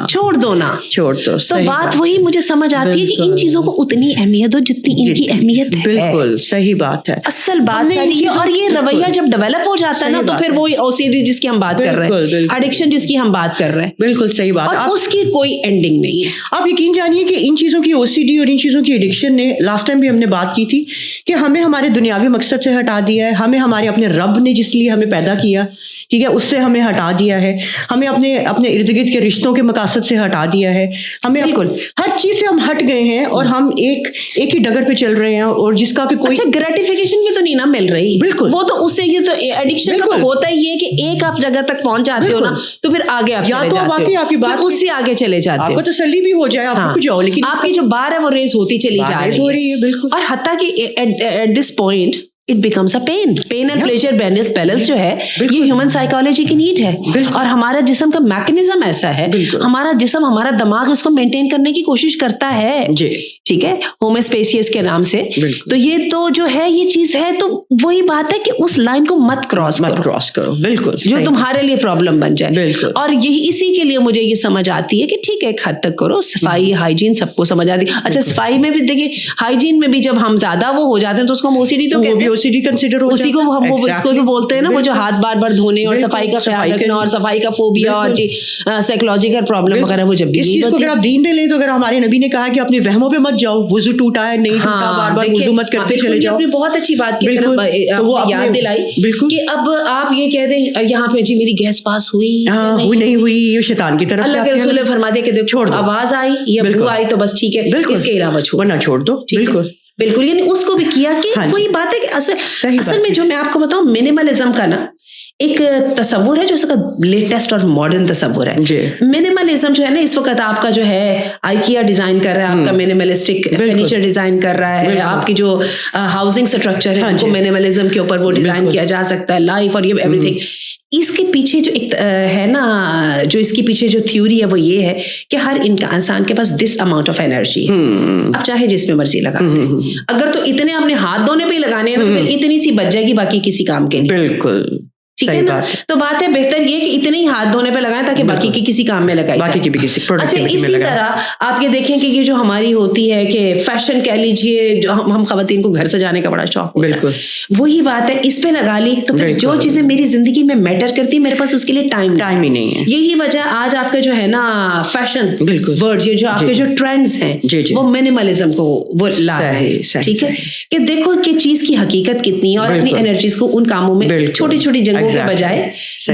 چھوڑ دو نا, چھوڑ دو. تو بات وہی مجھے سمجھ آتی ہے کہ ان چیزوں کو اتنی اہمیت ہو جتنی ان کی اہمیت ہے. بالکل صحیح بات ہے, اصل بات ساری ہے. اور یہ رویہ جب ڈیولپ ہو جاتا ہے نا تو پھر وہی او سی ڈی جس کی ہم بات کر رہے ہیں, ایڈکشن جس کی ہم بات کر رہے ہیں, بالکل صحیح بات, اور اس کی کوئی اینڈنگ نہیں ہے. آپ یقین جانیے کہ ان چیزوں کی او سی ڈی اور ان چیزوں کی ایڈکشن نے, لاسٹ ٹائم بھی ہم نے بات کی تھی کہ ہمیں ہمارے دنیاوی مقصد سے ہٹا دیا ہے, ہمیں ہمارے اپنے رب نے جس لیے ہمیں پیدا کیا ٹھیک ہے اس سے ہمیں ہٹا دیا ہے, ہمیں اپنے ارد گرد کے رشتوں کے مقاصد سے ہٹا دیا ہے, ہمیں بالکل ہر چیز سے ہم ہٹ گئے ہیں, اور ہم ایک ہی ڈگر پہ چل رہے ہیں, اور جس کا کہ کوئی گریٹیفیکیشن بھی تو نہیں نا مل رہی. بالکل وہ تو اس سے یہ تو ایڈکشن کا ہوتا ہی ہے کہ ایک آپ جگہ تک پہنچ جاتے ہو نا تو پھر آگے آپ چلے جاتے ہو, آپ کی بات اس سے آگے چلے جاتے ہو, آپ کو تسلی بھی ہو جائے, آپ رک جاؤ, لیکن آپ کی جو بار ہے وہ ریز ہوتی چلی جا رہی ہے. بالکل, اور حتیٰ کہ at this point it becomes a pain and pleasure balance جو ہے یہ ہیومن سائیکالوجی کی نیڈ ہے, اور ہمارا جسم کا میکنزم ایسا ہے, ہمارا جسم ہمارا دماغ اس کو مینٹین کرنے کی کوشش کرتا ہے, ٹھیک ہے, ہوموسپیسیس کے نام سے. تو یہ تو جو ہے یہ چیز ہے, تو وہی بات ہے کہ اس لائن کو مت کراس کرو, بالکل, جو تمہارے لیے پرابلم بن جائے. اور یہی اسی کے لیے مجھے یہ سمجھ آتی ہے کہ ٹھیک ہے ایک حد تک کرو, صفائی ہائیجین سب کو سمجھ آتی. اچھا صفائی میں بھی دیکھیے, ہائیجین میں بھی جب ہم زیادہ وہ ہو جاتے ہیں تو اس کو ہم او سی ڈی تو کہتے ہیں, اسی کو ہم اس کو تو بولتے ہیں نا, وہ جو ہاتھ بار بار دھونے اور صفائی کا خیال رکھنا اور صفائی کا فوبیا اور سائیکولوجیکل پرابلم وغیرہ, وہ جب بھی اس چیز کو اگر آپ دین میں لیں تو اگر ہمارے نبی نے کہا کہ اپنے وہموں پہ مت جاؤ, وضو ٹوٹا ہے نہیں ٹوٹا, بار بار وضو مت کرتے چلے جاؤ. آپ نے بہت اچھی بات کی یاد دلائی کہ اب آپ یہ کہہ دیں یہاں پہ جی میری گیس پاس ہوئی نہیں ہوئی, یہ شیطان کی طرف اللہ کے رسول نے فرما دیا کہ دیکھو آواز آئی یا بو آئی تو بس ٹھیک ہے, اس کے علاوہ چھوڑ دو. بالکل, یعنی اس کو بھی کیا کہ کوئی بات ہے کہ اصل میں جو میں آپ کو بتاؤں منیملزم کا نا ایک تصور ہے جو اس کا لیٹسٹ اور ماڈرن تصور ہے. منیملزم جو ہے نا اس وقت آپ کا جو ہے آئیکیا ڈیزائن کر رہا ہے, آپ کا منیملسٹک فرنیچر ڈیزائن کر رہا ہے, آپ کی جو ہاؤسنگ اسٹرکچر ہے ان کو منیملزم کے اوپر وہ ڈیزائن کیا جا سکتا ہے, لائف اور یہ ایوری تھنگ. اس کے پیچھے جو ایک ہے نا, جو اس کے پیچھے جو تھیوری ہے وہ یہ ہے کہ ہر انسان کے پاس دس اماؤنٹ آف انرجی ہے, اب چاہے جس میں مرضی لگاتے ہیں, اگر تو اتنے اپنے ہاتھ دھونے پہ ہی لگانے ہیں تو پھر اتنی سی بچ جائے گی باقی کسی کام کے لیے. بالکل ٹھیک ہے نا, تو بات ہے بہتر یہ کہ اتنے ہی ہاتھ دھونے پہ لگائیں تاکہ باقی کی کسی کام میں لگائیں. اچھا اسی طرح آپ یہ دیکھیں کہ یہ جو ہماری ہوتی ہے کہ فیشن کہہ لیجیے, جو ہم خواتین کو گھر سجانے کا بڑا شوق ہوتا ہے, وہی بات ہے اس پہ لگا لی تو پھر جو چیزیں میری زندگی میں میٹر کرتی میرے پاس اس کے لیے ٹائم ہی نہیں ہے. یہی وجہ آج آپ کے جو ہے نا فیشن ورڈ, یہ جو آپ کے جو ٹرینڈز ہیں وہ منیملزم کو وہ لا رہے ہیں. ٹھیک ہے کہ دیکھو کہ چیز کی حقیقت کتنی ہے, اور اپنی انرجیز کو ان کاموں میں چھوٹی چھوٹی جگہوں کے بجائے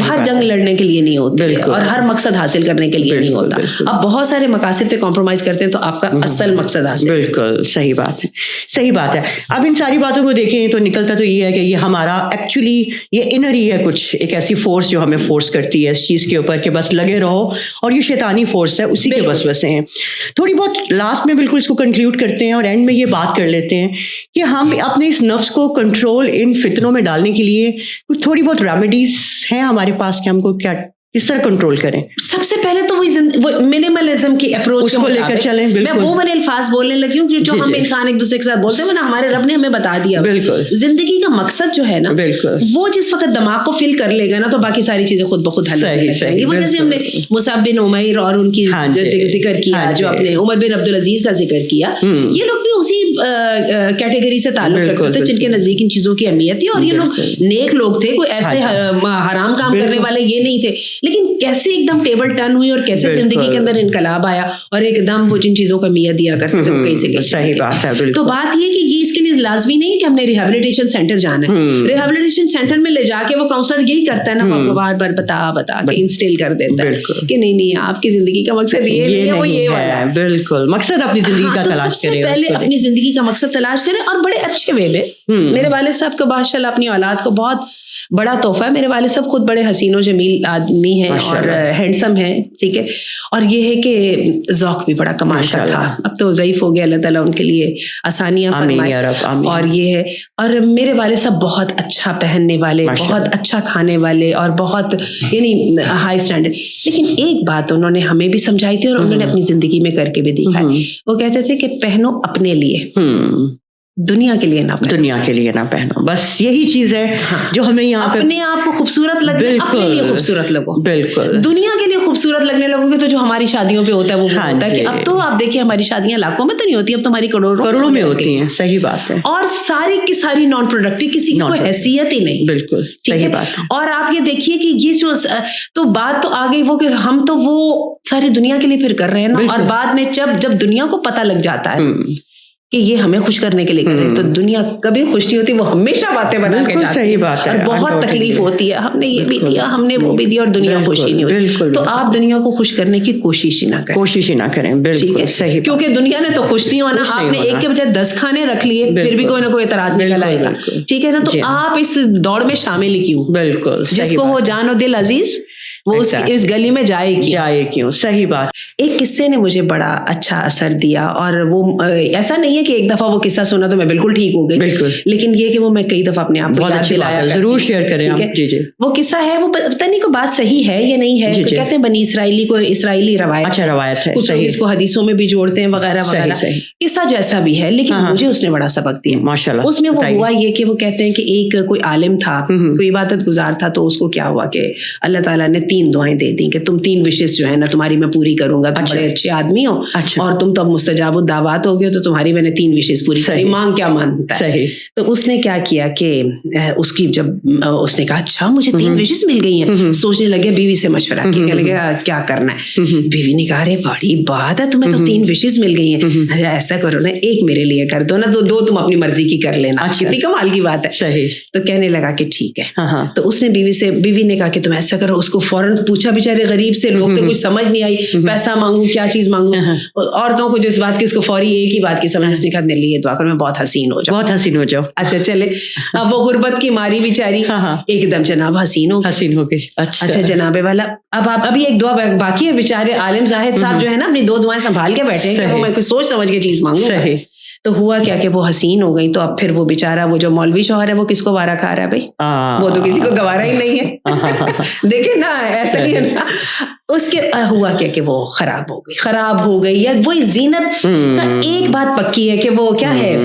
ہر جنگ لڑنے کے لیے نہیں ہوتی اور ہر مقصد حاصل کرنے کے لیے نہیں ہوتا. اب بہت سارے مقاصد پہ کمپرومائز کرتے ہیں تو آپ کا اصل مقصد حاصل. بالکل صحیح بات ہے, صحیح بات ہے. اب ان ساری باتوں کو دیکھیں تو نکلتا تو یہ ہے کہ یہ ہمارا ایکچولی یہ انر ہی ہے, کچھ ایک ایسی فورس جو ہمیں فورس کرتی ہے اس چیز کے اوپر کہ بس لگے رہو, اور یہ شیطانی فورس ہے, اسی کے وسوسے ہیں. تھوڑی بہت لاسٹ میں بالکل اس کو کنکلیوڈ کرتے ہیں اور اینڈ میں یہ بات کر لیتے ہیں کہ ہم اپنے اس نفس کو کنٹرول ان فتنوں میں ڈالنے کے لیے تھوڑی بہت ریمیڈیز ہیں ہمارے پاس کہ ہم کو کیا کس طرح کنٹرول کریں. سب سے پہلے تو وہ منیملزم کی اپروچ کو لے کر چلیں. میں وہ والے الفاظ بولنے لگی ہوں جو ہم انسان ایک دوسرے کے ساتھ بولتے ہیں نا, ہمارے رب نے ہمیں بتا دیا. بالکل زندگی کا مقصد جو ہے نا وہ جس وقت دماغ کو فل کر لے گا نا تو باقی ساری چیزیں خود بخود حل ہو جائیں گی. وہ جیسے ہم نے مصعب بن عمیر اور ان کی ذکر کیا, جو اپنے عمر بن عبدالعزیز کا ذکر کیا, یہ لوگ بھی اسی کیٹیگری سے تعلق رکھتے تھے جن کے نزدیک ان چیزوں کی اہمیت تھی, اور یہ لوگ نیک لوگ تھے, کوئی ایسے حرام کام کرنے والے یہ نہیں تھے. لیکن کیسے ایک دم ٹیبل ٹرن ہوئی اور کیسے زندگی کے اندر انقلاب آیا اور ایک دم وہ جن چیزوں کا میاں دیا کرتے تھے کہیں سے صحیح بات ہے. تو بات یہ کہ یہ اس کے لیے لازمی نہیں کہ ہم نے ریہیبلیٹیشن سینٹر جانا ہے. ریہیبلیٹیشن سینٹر میں لے جا کے وہ کاؤنسلر یہی کرتا ہے نا, آپ کو بار بار بتا کے انسٹل کر دیتا ہے کہ نہیں آپ کی زندگی کا مقصد یہ نہیں ہے, وہ یہ والا ہے. بالکل, مقصد اپنی زندگی کا تلاش کریں. سب سے پہلے اپنی زندگی کا مقصد تلاش کریں اور بڑے اچھے وے میں. میرے والد صاحب کو ماشاء اللہ اپنی اولاد کو بہت بڑا تحفہ ہے. میرے والد صاحب خود بڑے حسین و جمیل آدمی ہیں اور ہینڈسم ہیں, ٹھیک ہے, اور یہ ہے کہ ذوق بھی بڑا کمال کا تھا. اب تو ضعیف ہو گیا, اللہ تعالیٰ ان کے لیے آسانیاں فرمائے. اور یہ ہے, اور میرے والد صاحب بہت اچھا پہننے والے, بہت اچھا کھانے والے اور بہت یعنی ہائی اسٹینڈرڈ. لیکن ایک بات انہوں نے ہمیں بھی سمجھائی تھی اور انہوں نے اپنی زندگی میں کر کے بھی دکھائی. وہ کہتے تھے کہ پہنو اپنے لیے, دنیا کے لیے نہ پہنو. دنیا کے لیے نہ پہنو, بس یہی چیز ہے جو ہمیں یہاں پہ اپنے آپ کو خوبصورت لگے, اپنے لیے خوبصورت لگو. بالکل, دنیا کے لیے خوبصورت لگنے لگو گے تو جو ہماری شادیوں پہ ہوتا ہے وہ ہوتا ہے کہ اب تو آپ دیکھیے ہماری شادیاں لاکھوں میں تو نہیں ہوتی, اب تو ہماری کروڑوں میں ہوتی ہیں. صحیح بات ہے. اور ساری کی ساری نان پروڈکٹیو, کسی کی کوئی حیثیت ہی نہیں. بالکل صحیح بات ہے. اور آپ یہ دیکھیے کہ یہ جو تو بات تو آ گئی وہ کہ ہم تو وہ ساری دنیا کے لیے پھر کر رہے ہیں نا, اور بعد میں جب دنیا کو پتہ لگ جاتا ہے کہ یہ ہمیں خوش کرنے کے لیے کر رہے ہیں تو دنیا کبھی خوش نہیں ہوتی, وہ ہمیشہ باتیں بنا کے جاتی ہے. صحیح بات ہے. اور بہت تکلیف ہوتی ہے, ہم نے یہ بھی دیا, ہم نے وہ بھی دیا, اور دنیا خوش ہی نہیں ہوتی. تو آپ دنیا کو خوش کرنے کی کوشش ہی نہ کریں. بالکل صحیح, کیونکہ دنیا نے تو خوش نہیں ہونا. آپ نے ایک کے بجائے 10 کھانے رکھ لیے, پھر بھی کوئی نہ کوئی اعتراض نکل آئے گا, ٹھیک ہے نا. تو آپ اس دوڑ میں شامل کیوں؟ بالکل, جس کو وہ جان و دل عزیز وہ اس گلی میں جائے کیوں. صحیح بات. ایک قصے نے مجھے بڑا اچھا اثر دیا, اور وہ ایسا نہیں ہے کہ ایک دفعہ وہ قصہ سنا تو میں بالکل ٹھیک ہو گئی, بالکل, لیکن یہ کہ وہ میں کئی دفعہ اپنے آپ کو یاد دلایا. ضرور شیئر کریں آپ. جی جی, وہ قصہ ہے, وہ پتہ نہیں کوئی بات صحیح ہے یا نہیں ہے. کہتے ہیں بنی اسرائیلی کو اسرائیلی روایت, اچھا روایت ہے, کچھ لوگ اس کو حدیثوں میں بھی جوڑتے ہیں وغیرہ وغیرہ. قصہ جیسا بھی ہے, لیکن مجھے اس نے بڑا سبق دیا ماشاءاللہ. اس میں وہ ہوا یہ کہ وہ کہتے ہیں کہ ایک کوئی عالم تھا, کوئی عبادت گزار تھا, تو اس کو کیا ہوا کہ اللہ تعالیٰ نے 3 دعائیں دے دی کہ تم 3 وشز جو ہے نا تمہاری میں پوری کروں گا, تم بڑے اچھے آدمی ہو اور تم تو اب مستجاب الدعوات ہو گئے, تو تمہاری میں نے 3 وشز پوری کری, مانگ کیا مانگتا ہے. تو اس نے کیا کیا کہ اس کی جب اس نے کہا اچھا مجھے 3 وشز مل گئی ہیں, سوچنے لگے بیوی سے مشورہ کیا, کہنے لگا کیا کرنا ہے. بیوی نے کہا ارے بڑی بات ہے, تمہیں تو 3 وشز مل گئی ہیں, ایسا کرو نا 1 میرے لیے کر دو نا, 2 تم اپنی مرضی کی کر لینا. کتنی کمال کی بات ہے. تو کہنے لگا کہ ٹھیک ہے. تو اس نے بیوی نے کہا کہ تم ایسا کرو, اس کو فوراً پوچھا, بیچارے غریب سے لوگ تھے, کچھ سمجھ نہیں آئی, پیسہ مانگوں کیا چیز مانگوں. عورتوں کو جو اس بات کی, اس کو فوری ایک ہی بات کی سمجھ, اس نے کہا میرے لیے دعا کرو میں بہت حسین ہو جاؤں. اچھا چلے, اب وہ غربت کی ماری بیچاری ایک دم جناب حسین ہو گئی. اچھا جناب والا, اب ابھی ایک دعا باقی ہے. بیچارے عالم زاہد صاحب جو ہے نا اپنی 2 دعائیں سنبھال کے بیٹھے ہیں کہ وہ میں کوئی سوچ سمجھ کے چیز مانگوں. تو ہوا کیا کہ وہ حسین ہو گئی. تو اب پھر وہ بیچارہ وہ جو مولوی شوہر ہے وہ کس کو وارا کھا رہا ہے بھائی, وہ تو کسی کو گوارا ہی نہیں ہے. دیکھیں نا ایسا ہی ہے نا. اس کے ہوا کیا کہ وہ خراب ہو گئی. یا وہی زینت کا ایک بات پکی ہے کہ وہ کیا ہے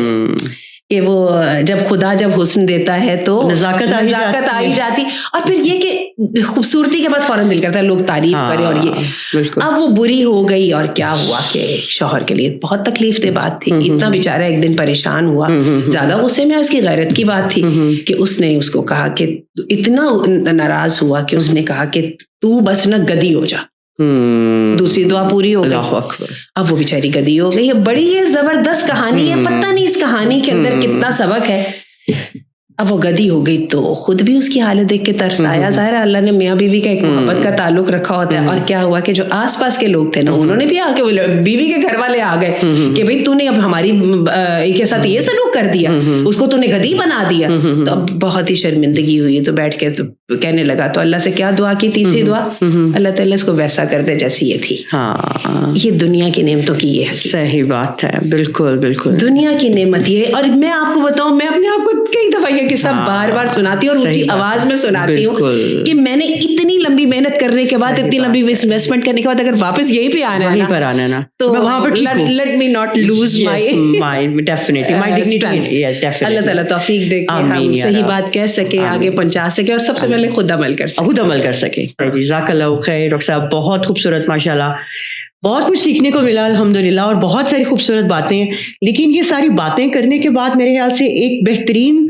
کہ وہ جب خدا حسن دیتا ہے تو نزاکت آ ہی جاتی. اور پھر یہ کہ خوبصورتی کے بعد فوراً دل کرتا ہے لوگ تعریف کریں, اور یہ اب وہ بری ہو گئی. اور کیا ہوا کہ شوہر کے لیے بہت تکلیف دہ بات تھی. اتنا بیچارہ ایک دن پریشان ہوا, زیادہ غصے میں اس کی غیرت کی بات تھی کہ اس نے اس کو کہا کہ اتنا ناراض ہوا کہ اس نے کہا کہ تو بس نا گدی ہو جا. دوسری دعا پوری ہو گئی, اب وہ بیچاری گدی ہو گئی. بڑی یہ زبردست کہانی ہے, پتہ نہیں اس کہانی کے اندر کتنا سبق ہے. اب وہ گدی ہو گئی تو خود بھی اس کی حالت دیکھ کے ترس آیا. ظاہر ہے اللہ نے میاں بیوی کا ایک محبت کا تعلق رکھا ہوتا ہے. اور کیا ہوا کہ جو آس پاس کے لوگ تھے نا, انہوں نے بھی آ کے بیوی کے گھر والے آ گئے کہ بھائی تو نے اب ہماری کے ساتھ یہ سلوک کر دیا, اس کو تو نے گدی بنا دیا. تو اب بہت ہی شرمندگی ہوئی. تو بیٹھ کے تو کہنے لگا, تو اللہ سے کیا دعا کی, تیسری دعا, اللہ تعالیٰ اس کو ویسا کر دے جیسی یہ تھی. یہ دنیا کی نعمتوں کی یہ ہے. صحیح بات ہے, بالکل بالکل دنیا کی نعمت یہ. اور میں آپ کو بتاؤں, میں اپنے آپ کو کئی دفعہ یہ قصہ بار بار سناتی ہوں اور اونچی آواز میں سناتی ہوں کہ میں نے اتنی لمبی محنت کرنے کے بعد, اتنی لمبی انویسٹمنٹ کرنے کے بعد اگر واپس یہی پہ آنا ہے تو let me not lose my definitely. اللہ تعالیٰ توفیق دے کہ ہم صحیح بات کہہ سکیں, آگے پہنچا سکیں, اور سب سے پہلے خود عمل کر سکیں. جزاک اللہ خیر. ڈاکٹر صاحب بہت خوبصورت ماشاء اللہ بہت کچھ سیکھنے کو ملا الحمدللہ، اور بہت ساری خوبصورت باتیں ہیں، لیکن یہ ساری باتیں کرنے کے بعد میرے خیال سے ایک بہترین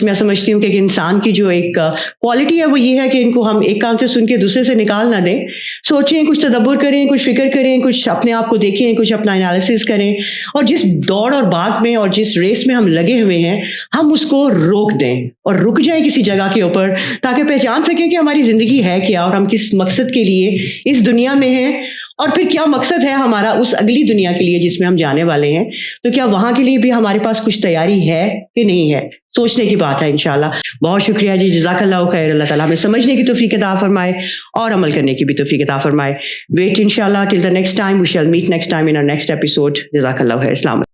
میں سمجھتی ہوں کہ ایک انسان کی جو ایک کوالٹی ہے وہ یہ ہے کہ ان کو ہم ایک کان سے سن کے دوسرے سے نکال نہ دیں، سوچیں، کچھ تدبر کریں، کچھ فکر کریں، کچھ اپنے آپ کو دیکھیں، کچھ اپنا انالیسس کریں، اور جس دوڑ اور بھاگ میں اور جس ریس میں ہم لگے ہوئے ہیں ہم اس کو روک دیں اور رک جائیں کسی جگہ کے اوپر، تاکہ پہچان سکیں کہ ہماری زندگی ہے کیا اور ہم کس مقصد کے لیے اس دنیا میں ہیں، اور پھر کیا مقصد ہے ہمارا اس اگلی دنیا کے لیے جس میں ہم جانے والے ہیں، تو کیا وہاں کے لیے بھی ہمارے پاس کچھ تیاری ہے کہ نہیں ہے، سوچنے کی بات ہے انشاءاللہ۔ بہت شکریہ جی، جزاک اللہ خیر، اللہ تعالیٰ ہمیں سمجھنے کی توفیق عطا فرمائے اور عمل کرنے کی بھی توفیق عطا فرمائے۔ ویٹ انشاءاللہ till the next time, we shall meet next time in our next episode. جزاک اللہ خیر، السلام علیکم۔